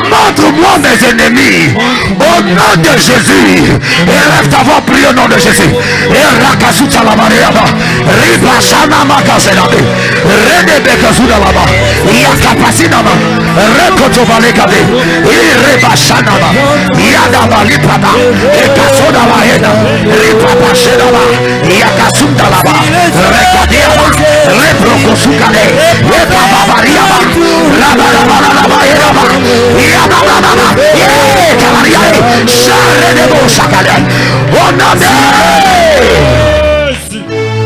Montre-moi mes ennemis. Au nom de Jésus. Élève ta voix, prie au nom de Jésus.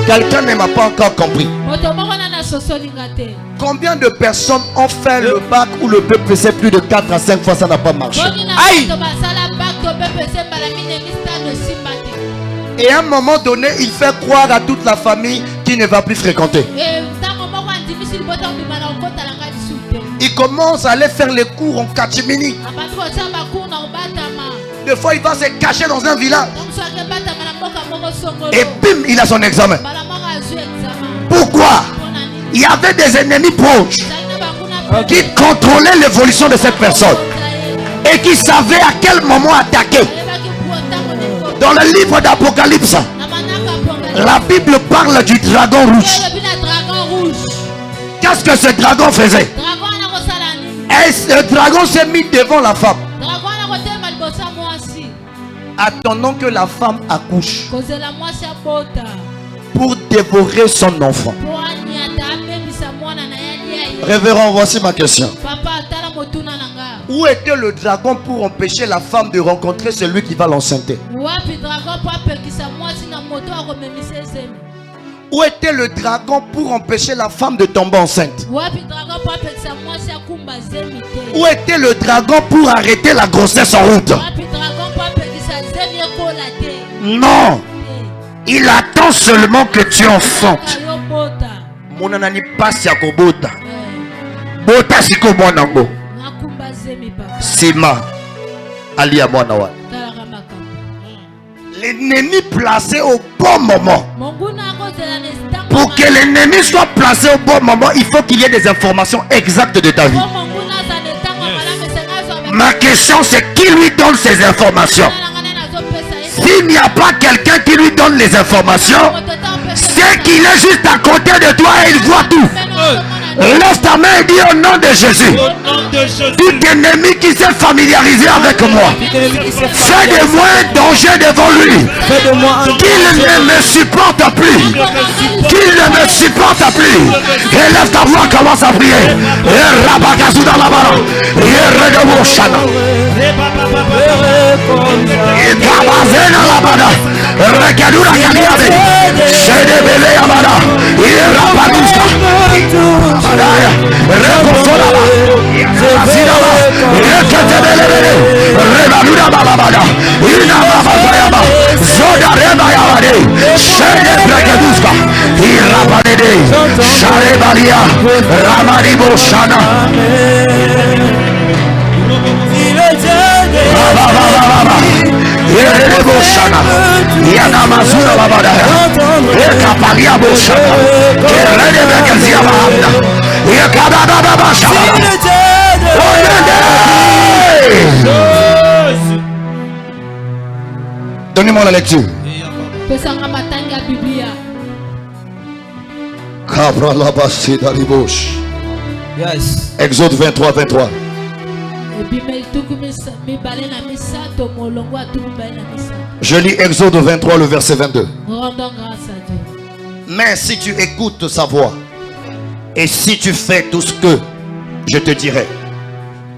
Quelqu'un ne m'a pas encore compris. Combien de personnes ont fait le bac où le peuple sait plus de 4 à 5 fois, ça n'a pas marché? Aïe! Et à un moment donné, il fait croire à toute la famille qu'il ne va plus fréquenter. Il commence à aller faire les cours en catimini. Des fois, il va se cacher dans un village. Et bim, il a son examen. Pourquoi? Il y avait des ennemis proches qui contrôlaient l'évolution de cette personne et qui savaient à quel moment attaquer. Dans le livre d'Apocalypse, la Bible parle du dragon rouge. Qu'est-ce que ce dragon faisait? Et ce dragon s'est mis devant la femme, attendant que la femme accouche pour dévorer son enfant. Révérend, voici ma question. Où était le dragon pour empêcher la femme de rencontrer celui qui va l'enceinte? Où était le dragon pour empêcher la femme de tomber enceinte? Où était le dragon pour arrêter la grossesse en route? Non. Il attend seulement que tu enfantes. Mon anani passe à Kobota. Bota siko monango. Sima. Ali à Monawa. L'ennemi placé au bon moment. Pour que l'ennemi soit placé au bon moment, il faut qu'il y ait des informations exactes de ta vie. Ma question, c'est qui lui donne ces informations? S'il n'y a pas quelqu'un qui lui donne les informations, c'est qu'il est juste à côté de toi et il voit tout. Lève ta main et dis au nom de Jésus. Tout ennemi qui s'est familiarisé avec moi, fais de moi un danger devant lui. Qu'il ne me supporte plus. Qu'il ne me supporte plus. Élève ta voix, commence à prier. Donnez-moi la lecture. Yes. Exode 23, 23. Je lis Exode 23, le verset 22. Mais si tu écoutes sa voix et si tu fais tout ce que je te dirai,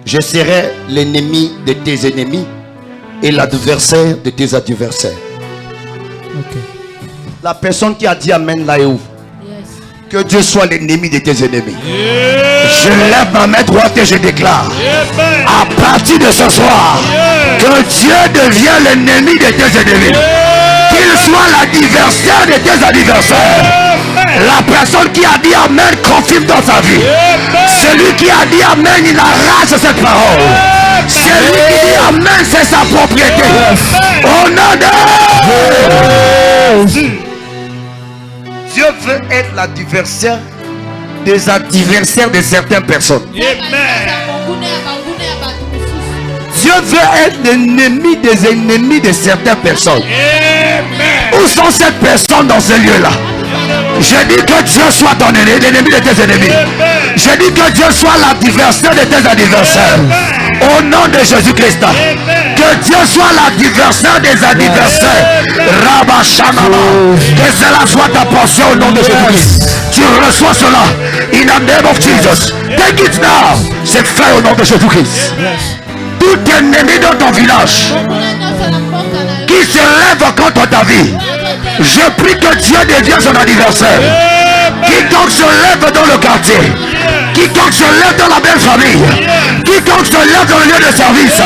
je serai l'ennemi de tes ennemis et l'adversaire de tes adversaires. Okay. La personne qui a dit Amen là est où? Que Dieu soit l'ennemi de tes ennemis. Je lève ma main droite et je déclare à partir de ce soir que Dieu devient l'ennemi de tes ennemis. Qu'il soit l'adversaire de tes adversaires. La personne qui a dit Amen confirme dans sa vie. Celui qui a dit Amen, il arrache cette parole. Celui qui dit Amen, c'est sa propriété. Au nom de Dieu veut être l'adversaire des adversaires de certaines personnes. Dieu veut être l'ennemi des ennemis de certaines personnes. Où sont ces personnes dans ce lieu-là? Je dis que Dieu soit ton ennemi, l'ennemi de tes ennemis. Je dis que Dieu soit l'adversaire de tes adversaires. Au nom de Jésus-Christ. Que Dieu soit l'adversaire des adversaires. Rabba Shanama. Que cela soit ta portion au nom de Jésus-Christ. Tu reçois cela. In the name of Jesus. Take it now. C'est fait au nom de Jésus-Christ. Tout ennemi dans ton village qui se lève contre ta vie, je prie que Dieu devienne son adversaire. Quiconque se lève dans le quartier, quiconque se lève dans la belle famille, quiconque se lève dans le lieu de service.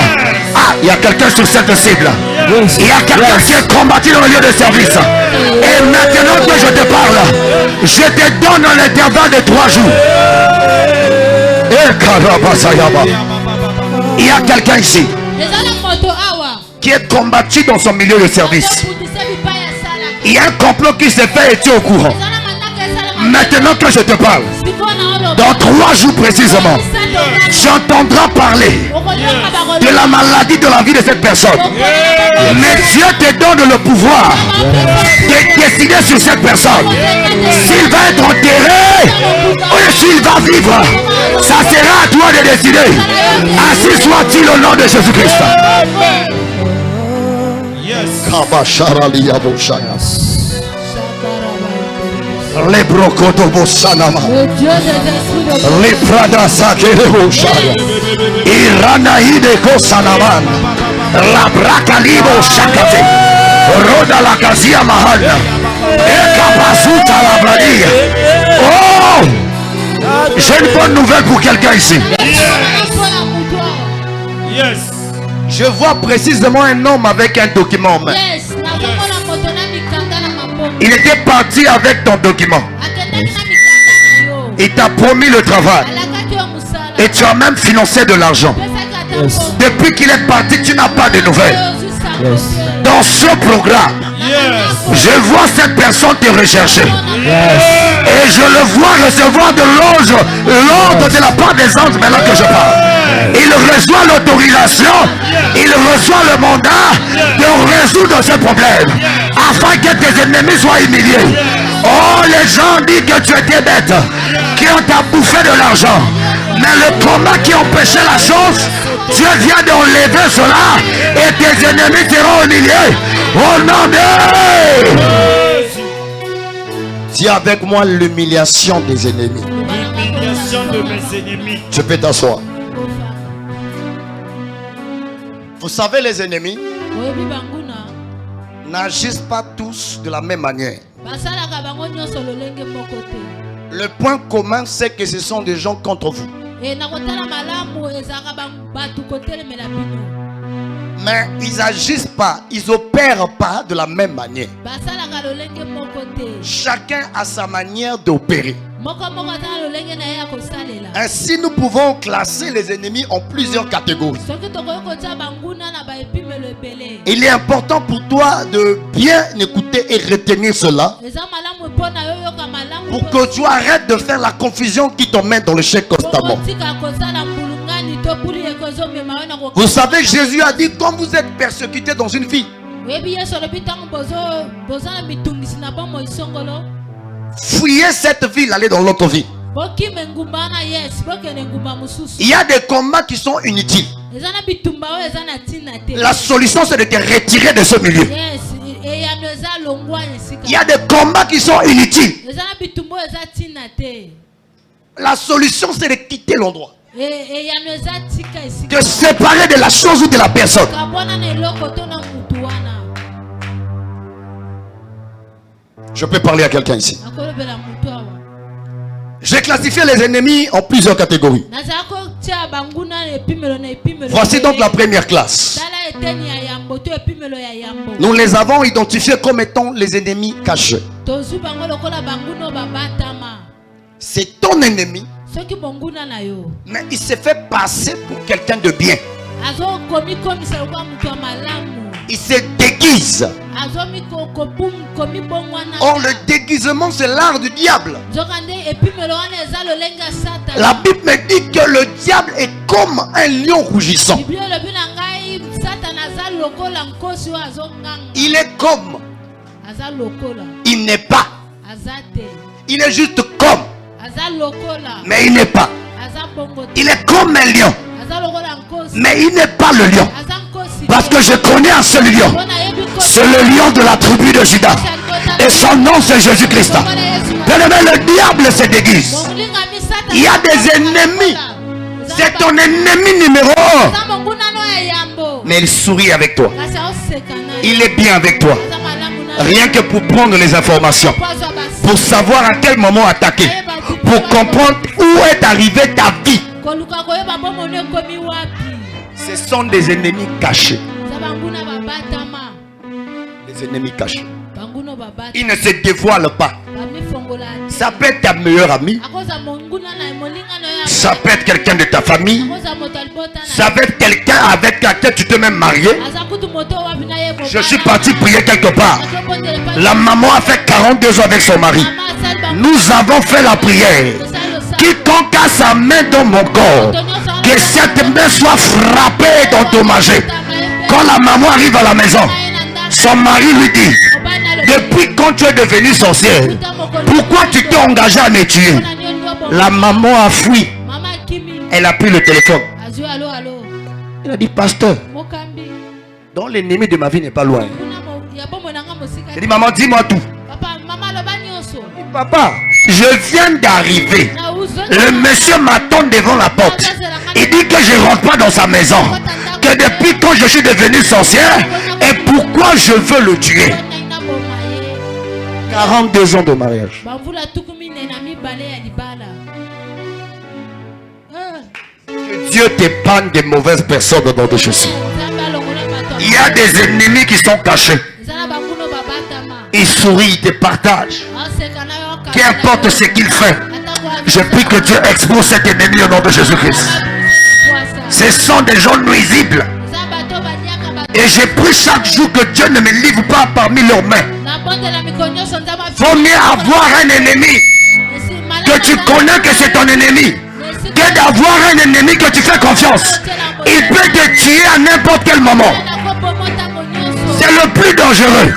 Ah, il y a quelqu'un sur cette cible. Il y a quelqu'un qui est combattu dans le lieu de service. Et maintenant que je te parle, je te donne un intervalle de 3 jours. Il y a quelqu'un ici qui est combattu dans son milieu de service. Il y a un complot qui s'est fait et tu es au courant. Maintenant que je te parle, dans 3 jours précisément, tu entendras parler de la maladie de la vie de cette personne. Mais Dieu te donne le pouvoir de décider sur cette personne s'il va être enterré ou s'il va vivre. Ça sera à toi de décider. Ainsi soit-il au nom de Jésus-Christ. Les brocotobo sanama, les prada sakerebo shaya, iranaide ko sanaman, la bracalibo shakate, roda la casia mahana, ekapasuta la bladia. Oh, j'ai une bonne nouvelle pour quelqu'un ici. Yes. Je vois précisément un homme avec un document en main. Il était parti avec ton document. Il t'a promis le travail. Et tu as même financé de l'argent. Depuis qu'il est parti, tu n'as pas de nouvelles. Dans ce programme, je vois cette personne te rechercher. Et je le vois recevoir de l'ordre de la part des anges maintenant que je parle. Il reçoit l'autorisation, il reçoit le mandat de résoudre ce problème afin que tes ennemis soient humiliés. Oh, les gens disent que tu étais bête, qu'on t'a bouffé de l'argent. Mais le combat qui empêchait la chose, Dieu vient d'enlever cela et tes ennemis seront humiliés. Au nom de... Dis avec moi l'humiliation des ennemis. L'humiliation de mes ennemis. Tu peux t'asseoir. Vous savez, les ennemis n'agissent pas tous de la même manière. Le point commun, c'est que ce sont des gens contre vous. Mais ils n'agissent pas, ils n'opèrent pas de la même manière. Chacun a sa manière d'opérer. Ainsi, nous pouvons classer les ennemis en plusieurs catégories. Il est important pour toi de bien écouter et retenir cela pour que tu arrêtes de faire la confusion qui t'emmène dans le chèque constamment. Vous savez, Jésus a dit, quand vous êtes persécuté dans une vie, fuyez cette ville, allez dans l'autre ville. Il y a des combats qui sont inutiles. La solution, c'est de te retirer de ce milieu. Il y a des combats qui sont inutiles. La solution, c'est de quitter l'endroit. De séparer de la chose ou de la personne. Je peux parler à quelqu'un ici. J'ai classifié les ennemis en plusieurs catégories. Voici donc la première classe. Nous les avons identifiés comme étant les ennemis cachés. C'est ton ennemi, mais il s'est fait passer pour quelqu'un de bien. Il se déguise. Or, le déguisement, c'est l'art du diable. La Bible me dit que le diable est comme un lion rougissant. Il est comme. Il n'est pas. Il est juste comme. Mais il n'est pas. Il est comme un lion. Mais il n'est pas le lion. Parce que je connais un seul lion. C'est le lion de la tribu de Juda. Et son nom, c'est Jésus-Christ. Bien-aimé, le diable se déguise. Il y a des ennemis. C'est ton ennemi numéro 1. Mais il sourit avec toi. Il est bien avec toi. Rien que pour prendre les informations. Pour savoir à quel moment attaquer. Pour comprendre où est arrivée ta vie. Ce sont des ennemis cachés. Les ennemis cachés. Ils ne se dévoilent pas. Ça peut être ta meilleure amie. Ça peut être quelqu'un de ta famille. Ça peut être quelqu'un avec lequel tu t'es même marié. Je suis parti prier quelque part. La maman a fait 42 ans avec son mari. Nous avons fait la prière. Quiconque a sa main dans mon corps, que cette main soit frappée et endommagée. Quand la maman arrive à la maison, son mari lui dit: depuis quand tu es devenu sorcière, pourquoi tu t'es engagé à me tuer? La maman a fui. Elle a pris le téléphone. Elle a dit: pasteur, donc l'ennemi de ma vie n'est pas loin. Elle dit: maman, dis-moi tout. Papa, je viens d'arriver. Le monsieur m'attend devant la porte. Il dit que je ne rentre pas dans sa maison. Que depuis quand je suis devenue sorcière, et pourquoi je veux le tuer. 42 ans de mariage. Que Dieu t'épargne des mauvaises personnes au nom de Jésus. Il y a des ennemis qui sont cachés. Ils sourient, ils te partagent. Qu'importe ce qu'il fait, je prie que Dieu expose cet ennemi au nom de Jésus-Christ. Ce sont des gens nuisibles. Et je prie chaque jour que Dieu ne me livre pas parmi leurs mains. Vaut mieux avoir un ennemi que tu connais que c'est ton ennemi, que d'avoir un ennemi que tu fais confiance. Il peut te tuer à n'importe quel moment. C'est le plus dangereux.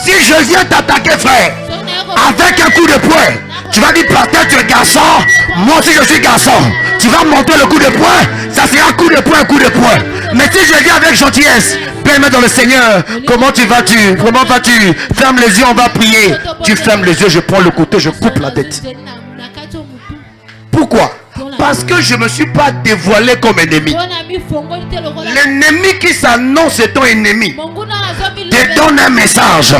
Si je viens t'attaquer, frère, avec un coup de poing, tu vas dire: pasteur, tu es garçon, moi aussi je suis garçon. Tu vas monter le coup de poing, ça sera coup de poing, coup de poing. Mais si je viens avec gentillesse, paie-moi dans le Seigneur, comment tu vas-tu? Comment vas-tu? Ferme les yeux, on va prier. Tu fermes les yeux, je prends le couteau, je coupe la tête. Pourquoi? Parce que je ne me suis pas dévoilé comme ennemi. L'ennemi qui s'annonce est ton ennemi. Te donne un message.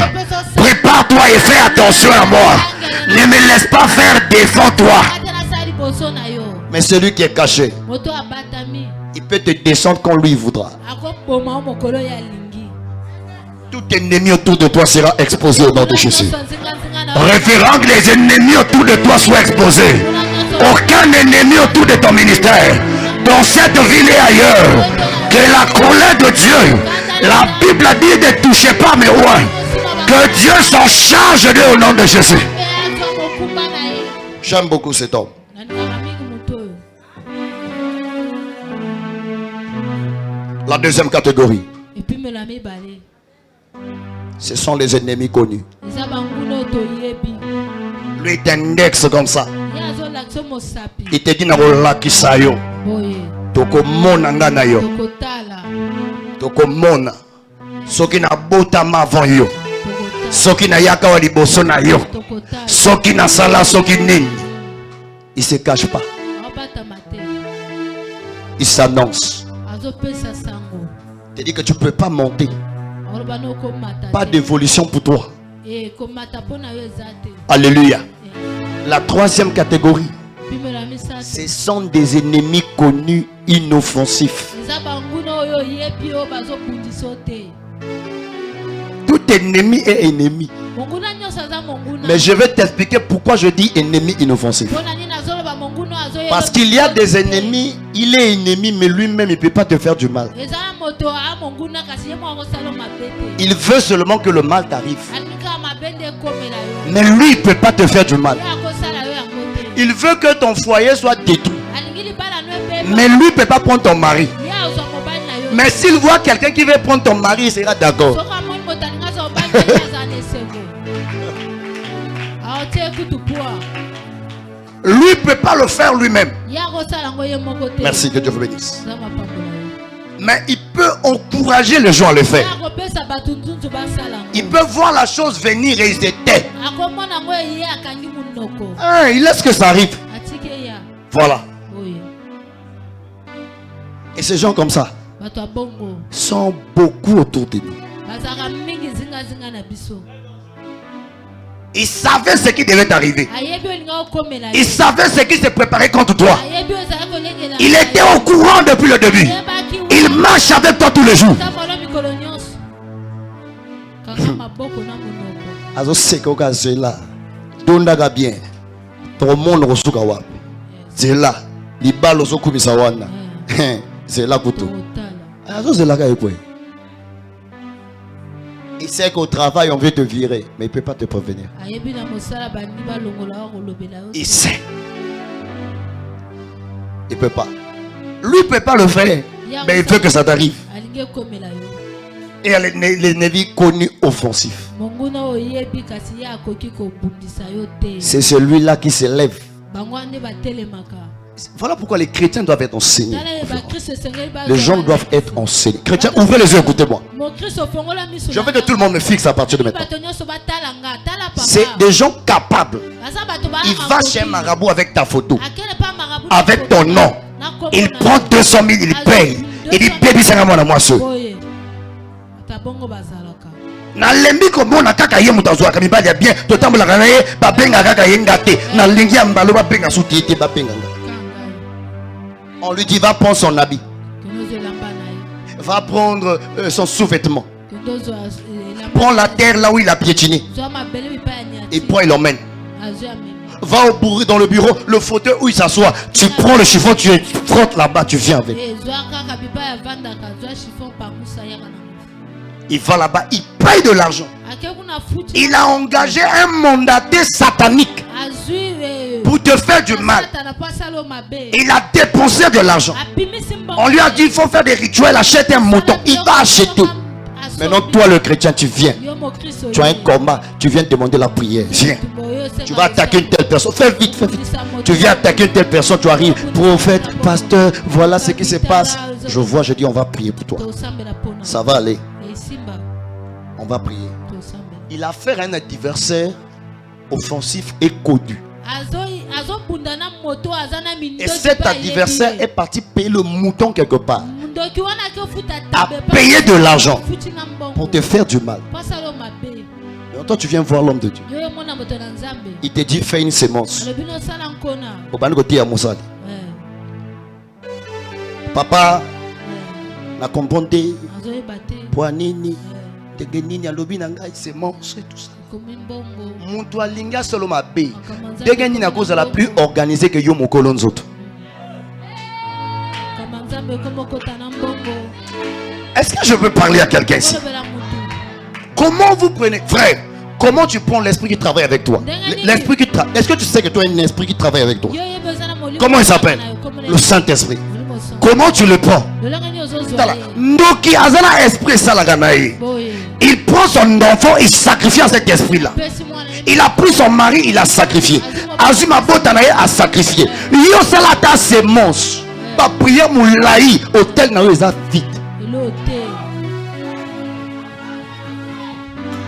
Prépare-toi et fais attention à moi. Ne me laisse pas faire devant toi. Mais celui qui est caché, il peut te descendre quand lui voudra. Tout ennemi autour de toi sera exposé au nom de Jésus. Référant que les ennemis autour de toi soient exposés. Aucun ennemi autour de ton ministère, dans cette ville et ailleurs. Que la colère de Dieu, la Bible a dit: ne touchez pas mes rois. Que Dieu s'en charge d'eux au nom de Jésus. J'aime beaucoup cet homme. La deuxième catégorie, ce sont les ennemis connus. Lui t'indexe comme ça. Il te dit: nakolakisa yo, tokomona nga na yo, tokomona soki na botama avant yo, soki na yaka wa liboso na yo, soki na sala soki nini. Il se cache pas. Il s'annonce. Il te dit que tu peux pas monter. Pas d'évolution pour toi. Alléluia. La troisième catégorie, ce sont des ennemis connus inoffensifs. Tout ennemi est ennemi. Mais je vais t'expliquer pourquoi je dis ennemi inoffensif. Parce qu'il y a des ennemis, il est ennemi, mais lui-même il ne peut pas te faire du mal. Il veut seulement que le mal t'arrive. Mais lui, il ne peut pas te faire du mal. Il veut que ton foyer soit détruit. Mais lui ne peut pas prendre ton mari. Mais s'il voit quelqu'un qui veut prendre ton mari, il sera d'accord. Lui ne peut pas le faire lui-même. Merci, que Dieu vous bénisse. Mais il peut encourager les gens à le faire. Il peut voir la chose venir et il se tait. Il laisse que ça arrive. Voilà. Et ces gens comme ça sont beaucoup autour de nous. Ils savaient ce qui devait arriver. Ils savaient ce qui se préparait contre toi. Il était au courant depuis le début. Il marche avec toi tous les jours. Azo sekoka zela. Dondaga bien. Tout le monde resuka wapi. Zela. Libalo zokumisa wana. Zela kutu. Azo zela ka ekwe. Il sait qu'au travail on veut te virer, mais il ne peut pas te prévenir. Il sait. Il ne peut pas. Lui ne peut pas le faire, mais il veut que ça t'arrive. Et l'ennemi connu offensif. C'est celui-là qui s'élève. Voilà pourquoi les chrétiens doivent être enseignés. Les gens doivent être enseignés. Chrétiens, ouvrez les yeux, écoutez-moi. Je veux que tout le monde me fixe à partir de maintenant. C'est des gens capables. Il va chez un marabout avec ta photo, avec ton nom. Il prend 200 000, il paye. Il dit, baby, c'est moi, moi, ça. Na lembi ko mona kaka ye mutazwa ka mibali ya bien to tambola kana ye ba benga kaka ye ngate na lingi ya mbalo ba benga sutite ba benga. On lui dit va prendre son habit, va prendre son sous-vêtement, prends la terre là où il a piétiné et puis il l'emmène. Va au bourré dans le bureau, le fauteuil où il s'assoit, tu prends le chiffon, tu frottes là-bas, tu viens avec. Il va là-bas, il paye de l'argent. Il a engagé un mandaté satanique pour te faire du mal. Il a dépensé de l'argent. On lui a dit il faut faire des rituels, achète un mouton. Il va acheter. Maintenant toi le chrétien tu viens. Tu as un coma, tu viens demander la prière. Viens. Tu vas attaquer une telle personne. Fais vite, fais vite. Tu viens attaquer une telle personne, tu arrives. Prophète, pasteur, voilà ce qui se passe. Je vois, je dis on va prier pour toi. Ça va aller. On va prier. Il a fait un adversaire offensif et connu. Et cet adversaire est parti payer le mouton quelque part. A payé de l'argent pour te faire du mal. Et toi tu viens voir l'homme de Dieu. Il te dit fais une sémence. Papa n'a compris pour nini nini alobi na ngai sémence et tout ça. Muntu alinga solo mabe. Dege nini na cause la plus organisée que yo mokolo nzoto. Est-ce que je peux parler à quelqu'un ici? Comment vous prenez, frère? Comment tu prends l'esprit qui travaille avec toi? L'esprit qui travaille. Est-ce que tu sais que tu as un esprit qui travaille avec toi? Comment il s'appelle? Le Saint-Esprit. Comment tu le prends? Ndoki azana esprit salaganaï. Il prend son enfant, il sacrifie à cet esprit-là. Il a pris son mari, il a sacrifié. Azuma Botanaï a sacrifié. Yo salata sémence. Pas prier moulaï. Hôtel na les a vite.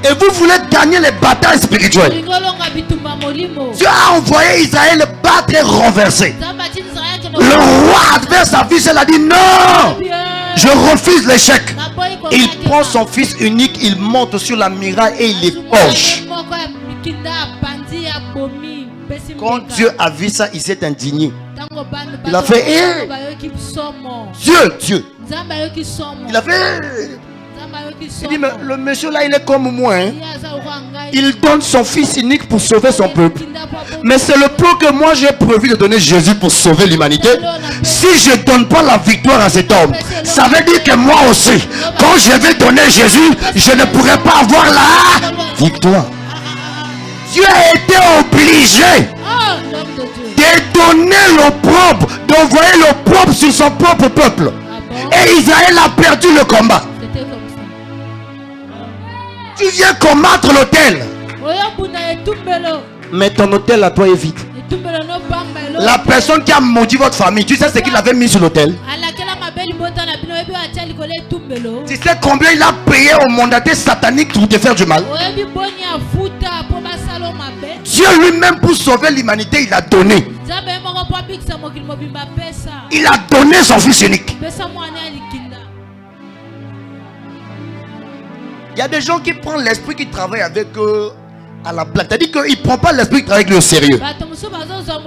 Et vous voulez gagner les batailles spirituelles. Dieu a envoyé Israël battre et renverser. Le roi adverse a vu cela, dit non, je refuse l'échec. Il prend son fils unique, il monte sur la muraille et il l'époche. Quand Dieu a vu ça, il s'est indigné. Il a fait Dieu. Il a fait il dit mais le monsieur là il est comme moi hein? Il donne son fils unique pour sauver son peuple. Mais c'est le plan que moi j'ai prévu de donner Jésus pour sauver l'humanité. Si je ne donne pas la victoire à cet homme, ça veut dire que moi aussi, quand je vais donner Jésus, je ne pourrai pas avoir la victoire. Dieu a été obligé de donner l'opprobre, d'envoyer l'opprobre sur son propre peuple. Et Israël a perdu le combat. Tu viens combattre l'autel. Mais ton autel à toi est vide. La personne qui a maudit votre famille, tu sais ce qu'il avait mis sur l'autel? Tu sais combien il a payé au mandaté satanique pour te faire du mal? Dieu lui-même pour sauver l'humanité, il a donné. Il a donné son fils unique. Il y a des gens qui prennent l'esprit qui travaille avec eux à la blague. C'est-à-dire qu'il ne prend pas l'esprit qui travaille avec lui au sérieux.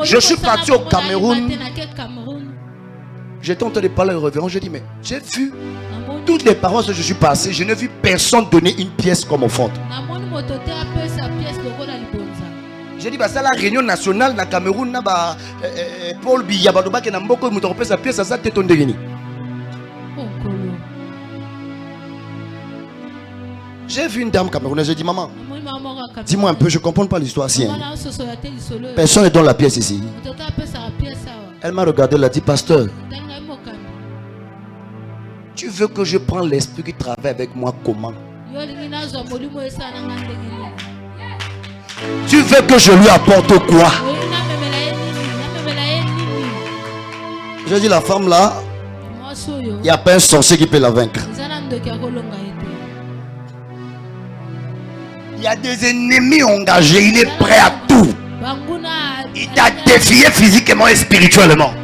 Je suis parti au Cameroun. J'étais en train de parler au révérend. J'ai dit, mais j'ai vu toutes les paroles que je suis passé. Je n'ai vu personne donner une pièce comme offrande. J'ai dit, bah, c'est la réunion nationale dans le Cameroun. Paul Biya, qui n'a pas de sa pièce, ça t'est tombé. J'ai vu une dame camerounaise, j'ai dit, maman, dis-moi un peu, je ne comprends pas l'histoire si. Personne ne donne la pièce ici. Elle m'a regardé, elle a dit, pasteur, tu veux que je prenne l'esprit qui travaille avec moi comment? Tu veux que je lui apporte quoi? J'ai dit, la femme là, il n'y a pas un sorcier qui peut la vaincre. Il y a des ennemis engagés, il est prêt à tout. Il t'a défié physiquement et spirituellement.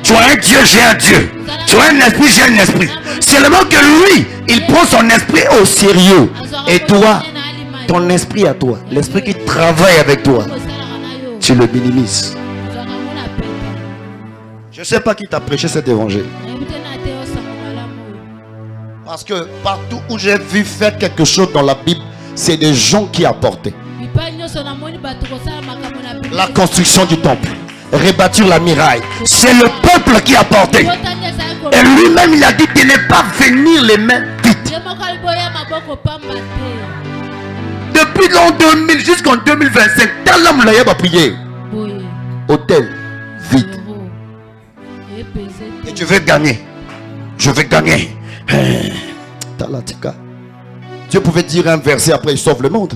Tu as un Dieu, j'ai un Dieu. Tu as un esprit, j'ai un esprit. Seulement que lui, il prend son esprit au sérieux. Et toi, ton esprit à toi, l'esprit qui travaille avec toi, tu le minimises. Je ne sais pas qui t'a prêché cet évangile. Parce que partout où j'ai vu faire quelque chose dans la Bible, c'est des gens qui apportaient. La construction du temple, rebâtir la muraille, c'est le peuple qui apportait. Et lui-même il a dit de ne pas venir les mains vides. Depuis l'an 2000 jusqu'en 2025, dans l'homme là, il va prier. Hôtel vide. Et tu veux gagner. Je veux gagner. Talatika. Dieu pouvait dire un verset après il sauve le monde.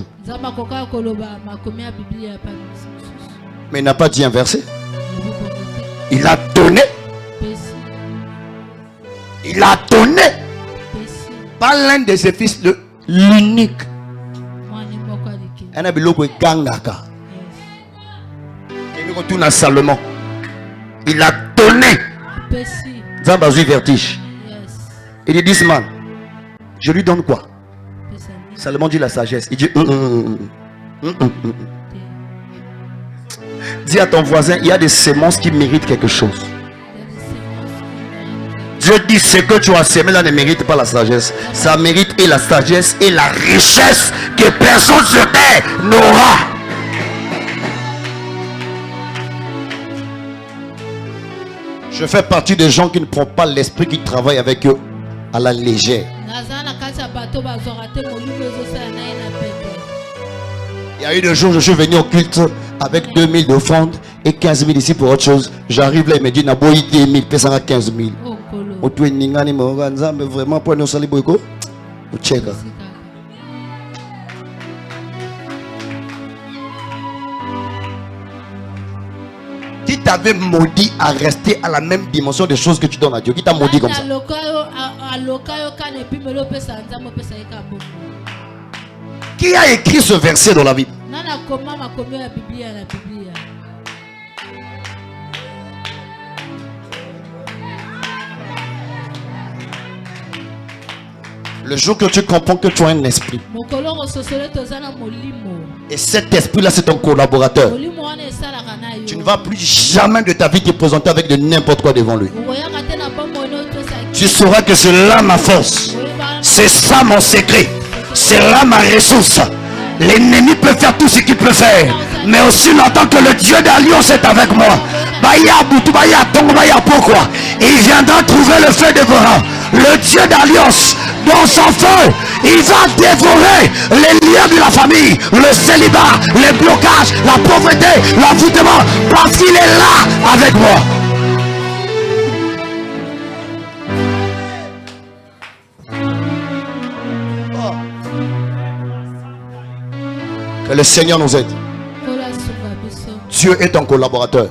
Mais il n'a pas dit un verset. Il a donné. Il a donné. Pas l'un de ses fils, l'unique. Il a donné. Zambazu vertige. Il dit, man, je lui donne quoi? Salomon dit la sagesse. Il dit Dis à ton voisin, il y a des semences qui méritent quelque chose. Dieu dit ce que tu as semé là ne mérite pas la sagesse. Ça mérite et la sagesse et la richesse que personne sur terre n'aura. Je fais partie des gens qui ne prennent pas l'esprit qui travaille avec eux à la légère. Il y a eu des jours, je suis venu au culte avec 2000 d'offrandes et 15 000 ici pour autre chose. J'arrive là, il me dit, Naboyi 10 000, personne 15 000. Vraiment, pour nous salir, qui t'avait maudit à rester à la même dimension des choses que tu donnes à Dieu? Qui t'a maudit comme ça? Qui a écrit ce verset dans la Bible? Le jour que tu comprends que tu as un esprit, et cet esprit-là c'est ton collaborateur, tu ne vas plus jamais de ta vie te présenter avec de n'importe quoi devant lui. Tu sauras que c'est là ma force, c'est ça mon secret, c'est là ma ressource. L'ennemi peut faire tout ce qu'il peut faire, mais aussi longtemps que le Dieu d'alliance est avec moi, il viendra trouver le feu dévorant. Le Dieu d'alliance, dans son feu, il va dévorer les liens de la famille, le célibat, les blocages, la pauvreté, l'envoûtement, parce qu'il est là avec moi. Que le Seigneur nous aide. Dieu est ton collaborateur.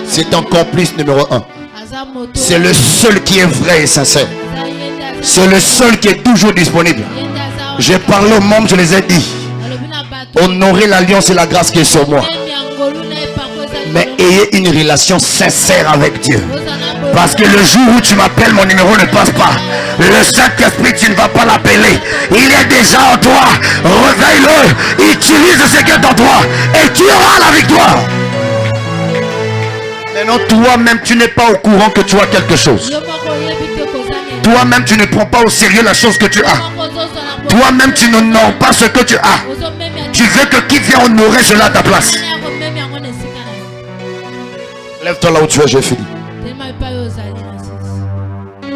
C'est ton complice numéro 1. C'est le seul qui est vrai et sincère. C'est le seul qui est toujours disponible. J'ai parlé aux membres, je les ai dit. Honorez l'alliance et la grâce qui est sur moi. Mais ayez une relation sincère avec Dieu. Parce que le jour où tu m'appelles, mon numéro ne passe pas. Le Saint-Esprit, tu ne vas pas l'appeler. Il est déjà en toi. Réveille-le. Utilise ce qui est en toi. Et tu auras la victoire. Maintenant, toi-même, tu n'es pas au courant que tu as quelque chose. Toi-même, tu ne prends pas au sérieux la chose que tu as. Toi-même, tu n'honores pas ce que tu as. Tu veux que qui vient honorer cela à ta place. Lève-toi là où tu es, j'ai fini.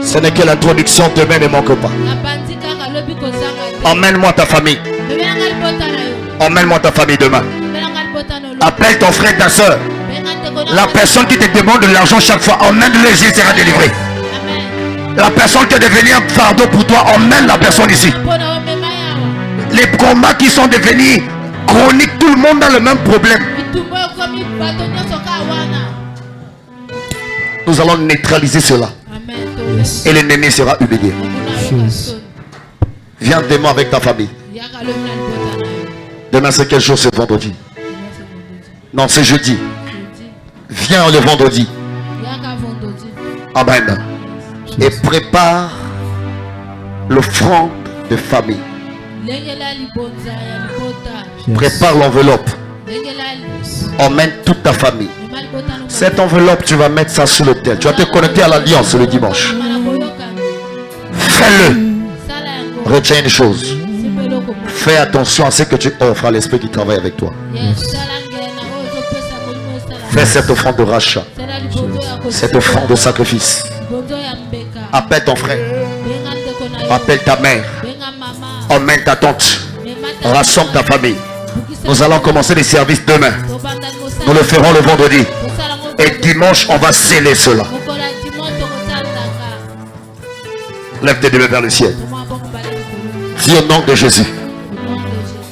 Ce n'est que l'introduction, demain ne manque pas. Emmène-moi ta famille. Emmène-moi ta famille demain. Appelle ton frère, ta soeur. La personne qui te demande de l'argent chaque fois, emmène-le ici, il sera délivré. La personne qui est devenue un fardeau pour toi, emmène la personne ici. Les combats qui sont devenus chroniques, tout le monde a le même problème. Nous allons neutraliser cela. Et l'ennemi sera humilié. Viens demain avec ta famille. Demain c'est quel jour? C'est vendredi. Non, c'est jeudi. Viens le vendredi. Amen. Et prépare l'offrande de famille. Prépare l'enveloppe. Emmène toute ta famille. Cette enveloppe, tu vas mettre ça sur l'autel. Tu vas te connecter à l'alliance le dimanche. Fais-le. Retiens une chose. Fais attention à ce que tu offres à l'esprit qui travaille avec toi. Fais cette offrande de rachat. Cette offrande de sacrifice. Appelle ton frère. Appelle ta mère. Emmène ta tante. Rassemble ta famille. Nous allons commencer les services demain. Nous le ferons le vendredi. Et dimanche, on va sceller cela. Lève tes deux mains vers le ciel. Dis au nom de Jésus.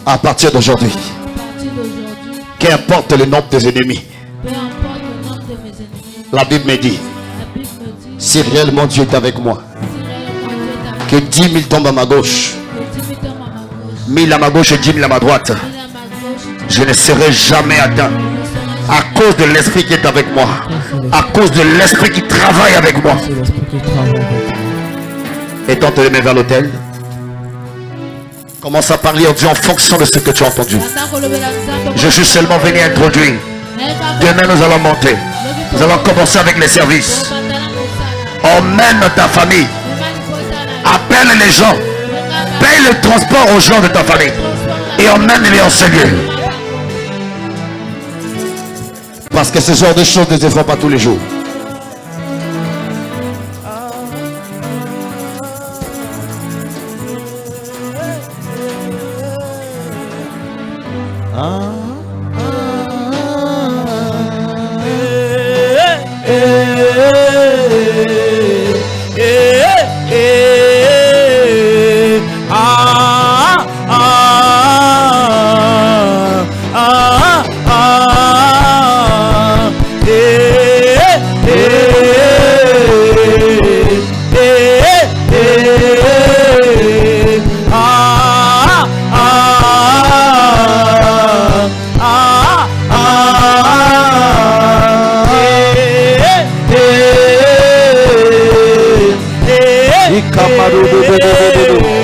À partir d'aujourd'hui, qu'importe le nombre des ennemis, la Bible me dit, si réellement Dieu est avec moi, que 10 000 tombent à ma gauche, 1000 à ma gauche et 10 000 à ma droite, je ne serai jamais atteint. À cause de l'esprit qui est avec moi, à cause de l'esprit qui travaille avec moi. Étends tes mains vers l'autel. Commence à parler en Dieu en fonction de ce que tu as entendu. Je suis seulement venu introduire. Demain nous allons monter. Nous allons commencer avec les services. Emmène ta famille. Appelle les gens. Paye le transport aux gens de ta famille. Et emmène-les en ce lieu. Parce que ce genre de choses ne se font pas tous les jours.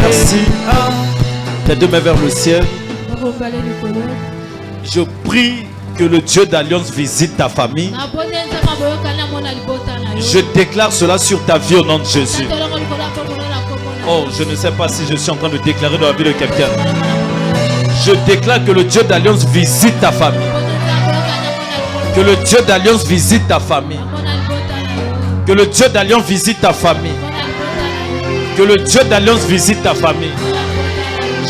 Merci. Tes deux mains vers le ciel. Je prie que le Dieu d'Alliance visite ta famille. Je déclare cela sur ta vie au nom de Jésus. Oh, je ne sais pas si je suis en train de déclarer dans la vie de quelqu'un. Je déclare que le Dieu d'Alliance visite ta famille. Que le Dieu d'Alliance visite ta famille. Que le Dieu d'Alliance visite ta famille. Que le Dieu d'Alliance visite ta famille.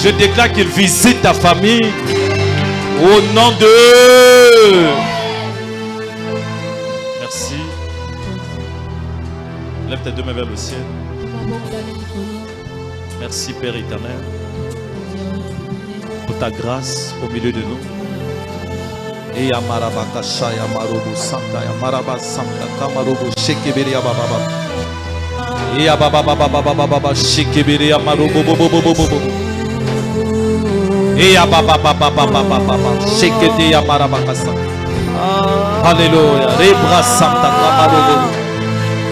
Je déclare qu'il visite ta famille au nom de... Merci. Lève tes deux mains vers le ciel. Merci Père éternel pour ta grâce au milieu de nous. Et Yamarabaka Shaya Marobo Santa Yamaraba Santa Kamarobo Shekeberi Ababa. Et Ababa Baba Shekeberi Amarobo Bobo. Et Ababa Shekete Yamarabaka Santa. Alléluia. Rebra Santa Camarolo.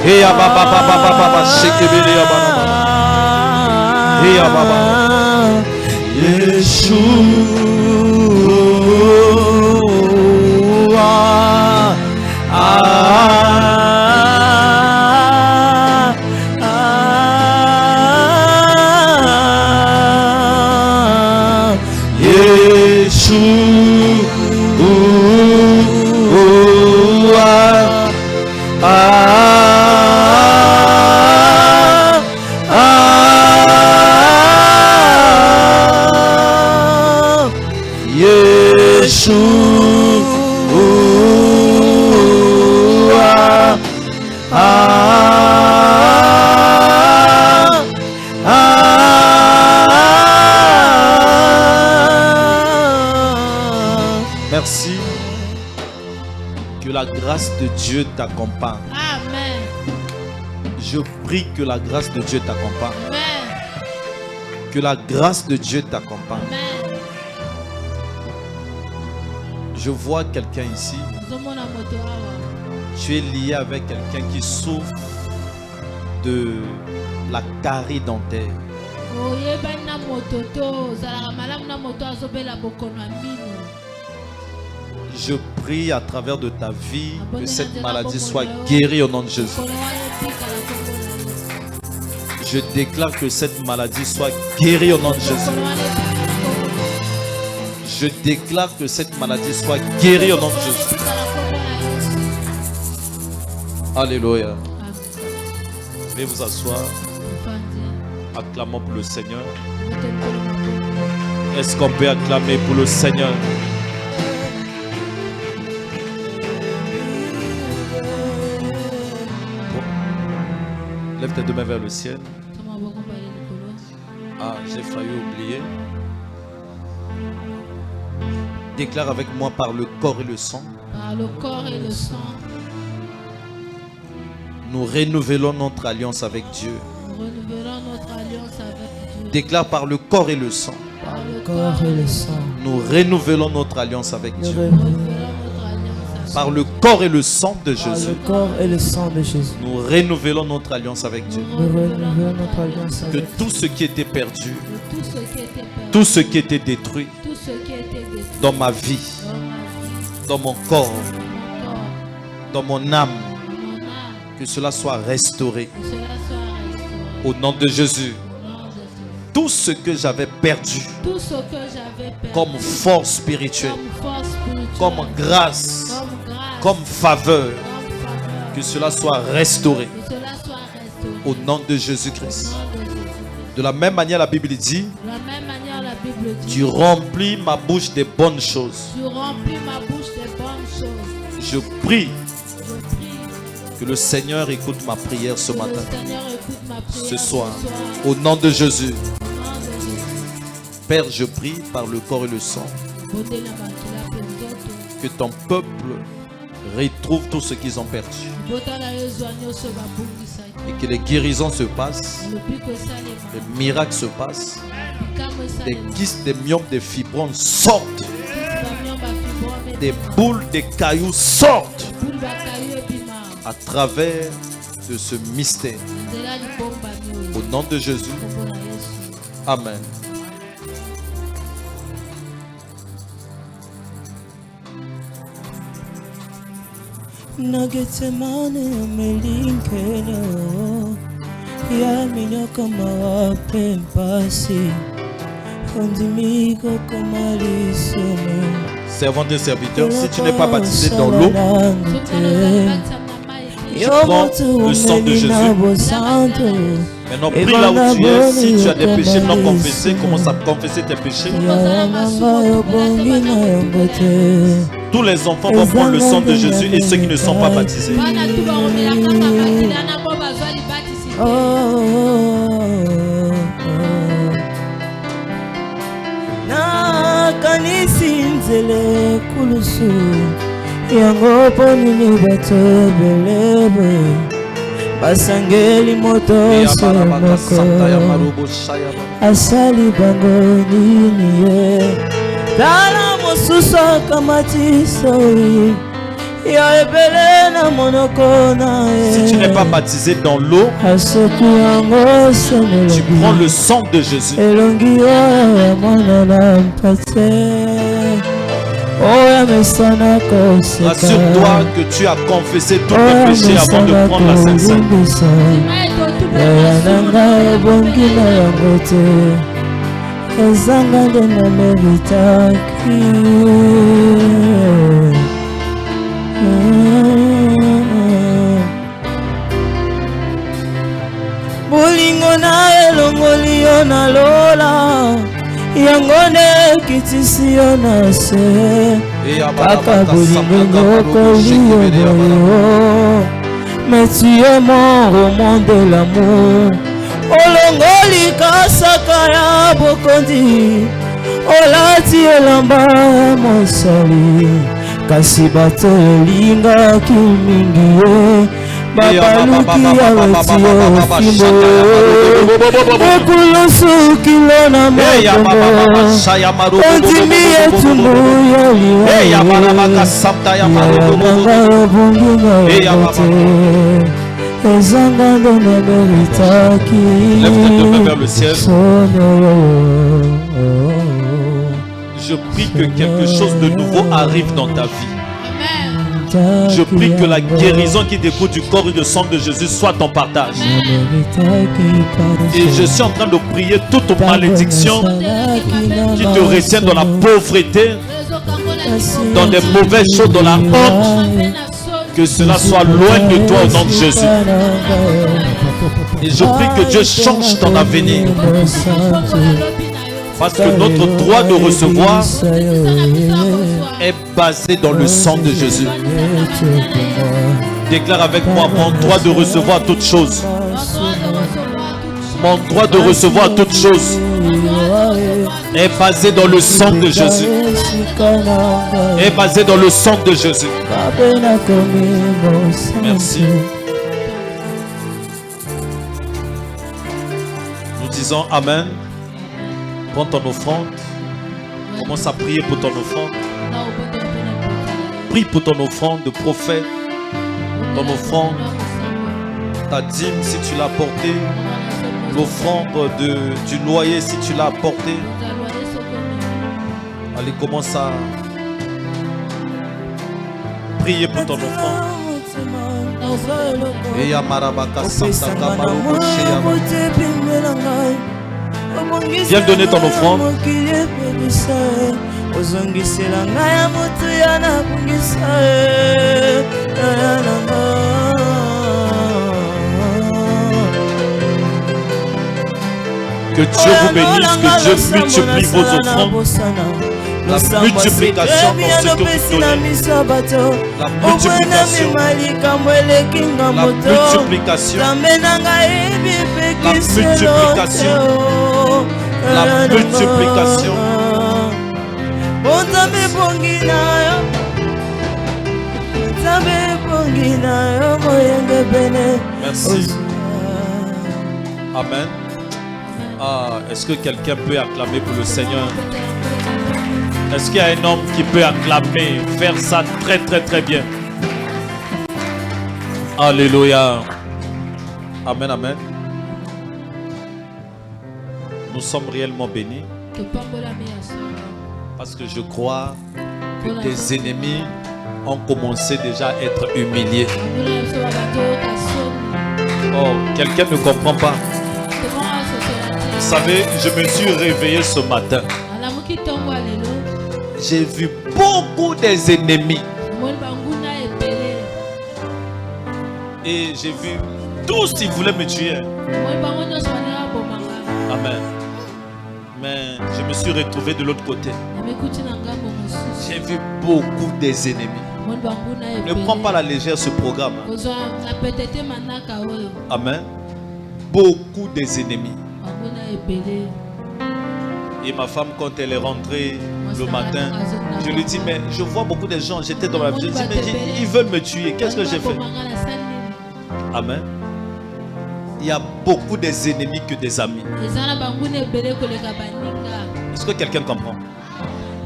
Et à Baba Baba Baba Shekebele à Baba. Et à Baba. Yeshua. Merci. Que la grâce de Dieu t'accompagne. Amen. Je prie que la grâce de Dieu t'accompagne. Amen. Que la grâce de Dieu t'accompagne. Amen. Je vois quelqu'un ici. Tu es lié avec quelqu'un qui souffre de la carie dentaire. Je prie à travers de ta vie que cette maladie soit guérie au nom de Jésus. Je déclare que cette maladie soit guérie au nom de Jésus. Je déclare que cette maladie soit guérie au nom de Jésus. Alléluia. Veuillez vous asseoir. Acclamons pour le Seigneur. Est-ce qu'on peut acclamer pour le Seigneur? Lève tes deux mains vers le ciel. Ah, j'ai failli oublier. Déclare avec moi par le corps et le sang. Par le corps et le sang. Nous renouvelons notre alliance avec Dieu. Nous renouvelons notre alliance avec Dieu. Déclare par le corps et le sang. Par le corps et le sang. Nous renouvelons notre alliance avec Dieu. Nous renouvelons notre alliance avec Par le corps et le sang de Jésus. Par le corps et le sang de Jésus. Nous renouvelons notre alliance avec Dieu. Nous renouvelons notre alliance avec Que Dieu. tout ce qui était perdu, tout ce qui était perdu, tout ce qui était détruit tout ce qui était détruit dans ma vie, dans ma vie, dans mon corps, mon corps, dans mon âme, mon âme, que cela soit restauré que cela soit restauré. au nom de Jésus. Au nom de Jésus. Tout ce que j'avais perdu Tout ce que j'avais perdu comme force spirituelle, comme force spirituelle, comme grâce, comme grâce, comme faveur, comme faveur, que cela soit restauré que cela soit restauré. au nom de Jésus-Christ. Au nom de Jésus. De la même manière, la Bible dit, De la même manière, la Bible dit, tu remplis ma bouche de bonnes choses. tu remplis ma bouche de bonnes choses. Je prie Je prie que le Seigneur écoute ma prière ce que matin, le Seigneur écoute ma prière ce soir, au au nom de Jésus. nom de Jésus. Père, je prie par le corps et le sang que ton peuple retrouve tout ce qu'ils ont perdu et que les guérisons se passent, les miracles se passent, des kystes, des myopes, des fibromes sortent, des boules, des cailloux sortent à travers de ce mystère. Au nom de Jésus, Amen. Nagetsemane melinkeno ya minyoko mawape mpasi ondimiko komalisome. Servant des serviteurs, si tu n'es pas baptisé dans l'eau, tu prends le sang de Jésus. Maintenant, prie là où tu es. Si tu as des péchés non confessés, commence à confesser tes péchés. Tous les enfants vont prendre le sang de Jésus et ceux qui ne sont pas baptisés. Kanisinzele kulusu yango ponini batobelebe basangeli moto somoko asali bango nini ye tala mosusu akamatiso Si tu n'es pas baptisé dans l'eau, tu prends le sang de Jésus. Assure-toi que tu as confessé tous tes péchés avant de prendre la Sainte Seine. Bolingo na elongoli yo na lola yango nde kitisi yo na se kaka bolingo okoli yo boyo mais tu es mort au monde de l'amour olongoli kasaka ya bokondi olati elamba mosali kasi bato elingaki mingi ye babaluki aweti yo fimbo ekulusu kilo na mokongo ondimi etumbu yo liwayanga obunginga yote ezanga nde nameritaki sono. Je prie que quelque chose de nouveau arrive dans ta vie. Je prie que la guérison qui découle du corps et du sang de Jésus soit ton partage. Et je suis en train de prier toute malédiction qui te retient dans la pauvreté, dans des mauvaises choses, dans la honte. Que cela soit loin de toi au nom de Jésus. Et je prie que Dieu change ton avenir. Parce que notre droit de recevoir est basé dans le sang de Jésus. Déclare avec moi: mon droit de recevoir toutes choses. Mon droit de recevoir toutes choses est basé dans le sang de Jésus. Est basé dans le sang de Jésus. Merci. Nous disons Amen. Prends ton offrande. Commence à prier pour ton offrande. Prie pour ton offrande de prophète. Ton offrande, ta dîme si tu l'as portée. L'offrande du loyer si tu l'as apporté. Allez, commence à prier pour ton offrande. Viens donner ton offrande. Que Dieu vous bénisse, que Dieu multiplie vos offrandes. La multiplication pour ce que vous donnez. La multiplication. La multiplication. La multiplication. La multiplication. Merci. Amen. Ah, est-ce que quelqu'un peut acclamer pour le Seigneur? Est-ce qu'il y a un homme qui peut acclamer, faire ça très très très bien? Alléluia. Amen, amen. Nous sommes réellement bénis parce que je crois que tes ennemis ont commencé déjà à être humiliés. Oh, quelqu'un ne comprend pas. Vous savez, je me suis réveillé ce matin. J'ai vu beaucoup des ennemis. Et j'ai vu tous ils voulaient me tuer. Amen. Mais je me suis retrouvé de l'autre côté. J'ai vu beaucoup des ennemis. Ne prends pas à la légère ce programme. Amen. Beaucoup des ennemis. Et ma femme, quand elle est rentrée le matin, je lui dis, mais je vois beaucoup de gens, j'étais dans la vie, je dis, mais ils veulent me tuer, qu'est-ce que j'ai fait? Amen. Il y a beaucoup des ennemis que des amis. Est-ce que quelqu'un comprend?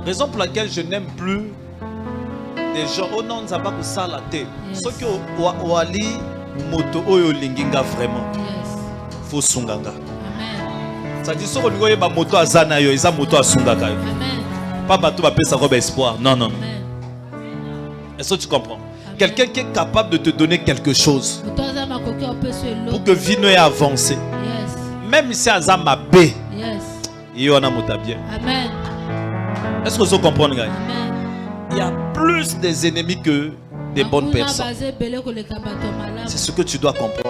Raison pour laquelle je n'aime plus Des gens, oh non, nous n'avons pas ça la tête. Ce que Wali moto oyo linginga vraiment. Faut sunganga. Amen. Ça dit ce qu'on y a moto à zana yo, isa moto à sunganga. Amen. Pas bateau va payer ça comme espoir. Non non. Amen. Est-ce que tu comprends? Quelqu'un qui est capable de te donner quelque chose pour que vie ait avancé. Yes. Même si Azama B, Yes. il y en a mota bien. Amen. Est-ce que vous comprenez? Amen. Il y a plus des ennemis que des bonnes personnes. C'est C'est ce que tu dois comprendre.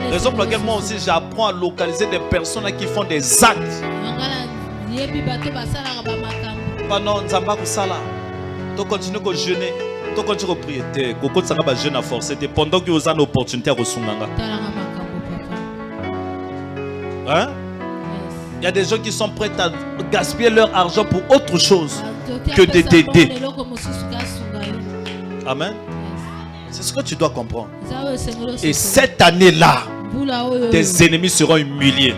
Raison pour laquelle moi aussi j'apprends à localiser des personnes qui font des actes. Pas non, Nzamba Kusala. Tu continues à jeûner. Tu continues à prier. Tu continues à jeûner à force. Pendant que vous avez une opportunité à recevoir. Hein? Il y a des gens qui sont prêts à gaspiller leur argent pour autre chose que de t'aider. Amen. C'est ce que tu dois comprendre. Et cette année-là, tes ennemis seront humiliés.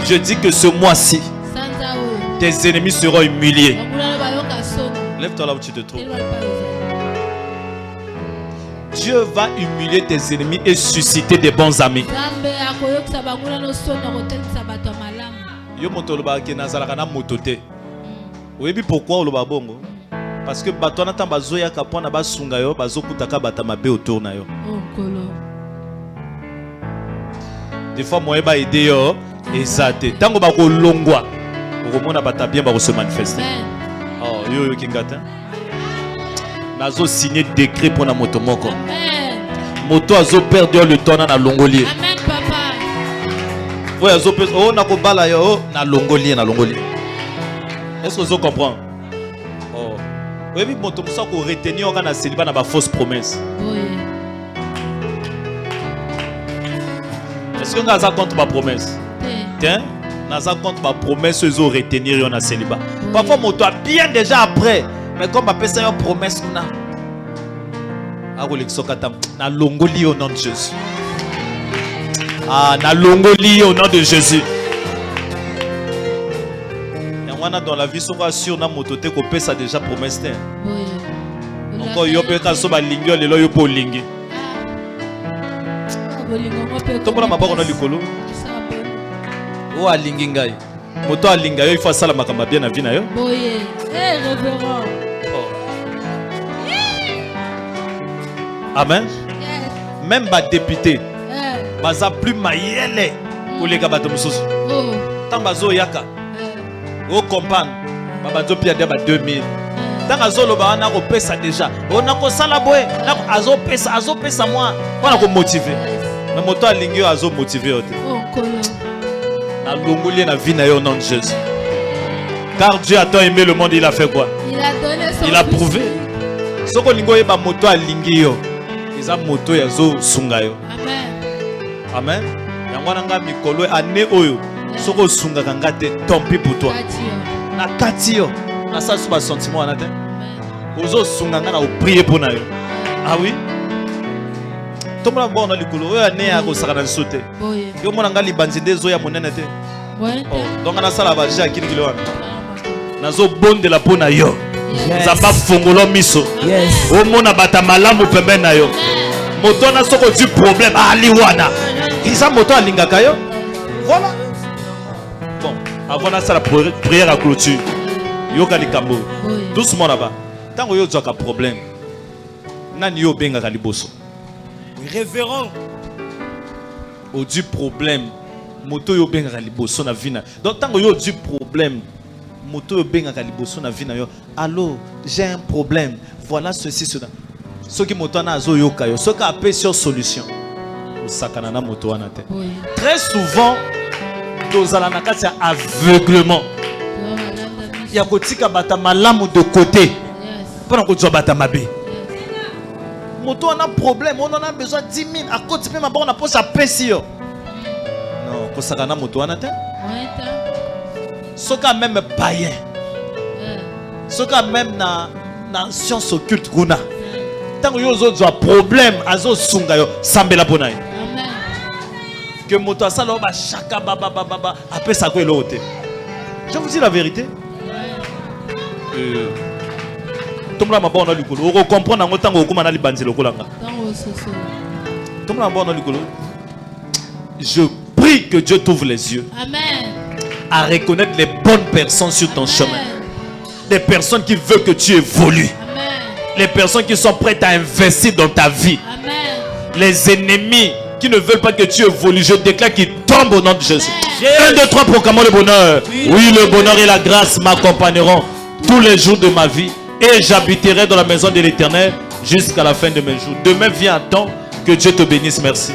Je dis que ce mois-ci, tes ennemis seront humiliés. Lève-toi là où tu te trouves. Dieu va humilier tes ennemis et susciter des bons amis. Yo motoloba ke nazalaka na motote. Oyebi pourquoi oloba bongo? Parce que bato na tamba zoya kapona basunga yo bazokutaka batama be autour na yo. Des fois moi ba aider yo ezate. Tango ba ko longwa. Okomona bata bien ba ko se manifester. Oh yo kingata. Nazo signer décret pour na moto moko. Moto azo perdre le temps na longolier. Amen papa. Ouais, oh na ko bala yo na longolier na longolier. Est-ce que vous comprenez? Oh. Oui, mais moto musa ko retenir on na célibat na ba fausse promesse. Oui. Est-ce que vous avez contre ma promesse? Tiens, vous avez contre ma promesse ils ont retenir on a célibat. Parfois moto a bien déjà après. Mais comme appelle ça une promesse qu'on a. Na longoli au nom de Jésus. Ah, na longoli au nom de Jésus. Et on a dans la vie sur sûr na mototé qu'on peut ça déjà promesse. Encore yo peut ka so ba lingio lelo yo po lingi. Tout le monde a likolo. O a lingi ngai. Moto a linga yo il faut ça la makamba bien na vie na yo. Boye. Eh révérend. Amen. Yes. Même les députés, Eh. baza plus mayele pour les gars de Moussous. Oh. Tant bazo yaka, au compagne, bazo pia de 2000. Tant azo lo ba na ko pesa déjà. On a ko sala boy, na azo pesa moi. On a ko motiver. Mais moto alingio azo motiver ote. Oh kolo. Na longoli na vie na yo au nom de Jésus. Car Dieu a tant aimé le monde, il a fait quoi? Il a donné son Il a fils. prouvé. Soko lingo yeba moto alingio. Eza moto ya zo sunga yo. Amen. Amen. Yango nanga mikolo ane oyo. Soko sunga kanga te, tant pis pour toi. Na kati yo. Na sa suba sentiment wana te. Ozo sunga nga na o prier pour na yo. Ah oui. Tomona bon na likolo oyo ane ya ko saka na sote. Boye. Yo mona nga libanzinde zo ya monene te. Ouais. Oh, donc na sala ba ja kili kilo wana. Nazo bonde la pona yo. Yes. Zamba fongolo miso. Yes. O mona bata malamu pembe na yo. Moto na soko du problème ali wana. Isa moto alingaka yo. Voilà. Bon, avant ça la prière à clôture. Yo kalikambo. Doucement là-bas. Tant que yo zoka problème. Nani yo benga kaliboso. Révérend. Au du problème. Moto yo benga kaliboso na vina. Donc tant que yo du problème. Moto yo benga kaliboso na vina yo. Allô, j'ai un problème. Voilà ceci cela. Ce qui moto na zo yo kayo. Ce qui appelle sur solution. Sakanana moto wana te. Très souvent dans la nakati aveuglement. Il y a kotika bata malamu de côté. Pendant que tu bata mabe. Moto on a problème, on en a besoin de 10 000 à côté même on a posé à pesio. Non, ko sakana moto wana te. Ce quand même païen. Ce quand même na science occulte kuna. Tant que yo zo problème azo sunga yo sambela bonaye. Que moto ça là chaka baba après ça quoi l'autre. Je vous dis la vérité. Tomla mabon na likolo. Oko comprendre ngo tango okuma na libanzi lokolanga. Tomla mabon na likolo. Je prie que Dieu t'ouvre les yeux. Amen. À reconnaître les bonnes personnes sur ton chemin. Des personnes qui veulent que tu évolues. Amen. Les personnes qui sont prêtes à investir dans ta vie. Amen. Les ennemis qui ne veulent pas que tu évolues, je déclare qu'ils tombent au nom de Jésus. 1, 2, 3, proclamons le bonheur. Oui, le bonheur et la grâce m'accompagneront tous les jours de ma vie. Et j'habiterai dans la maison de l'Éternel jusqu'à la fin de mes jours. Demain vient à temps. Que Dieu te bénisse. Merci.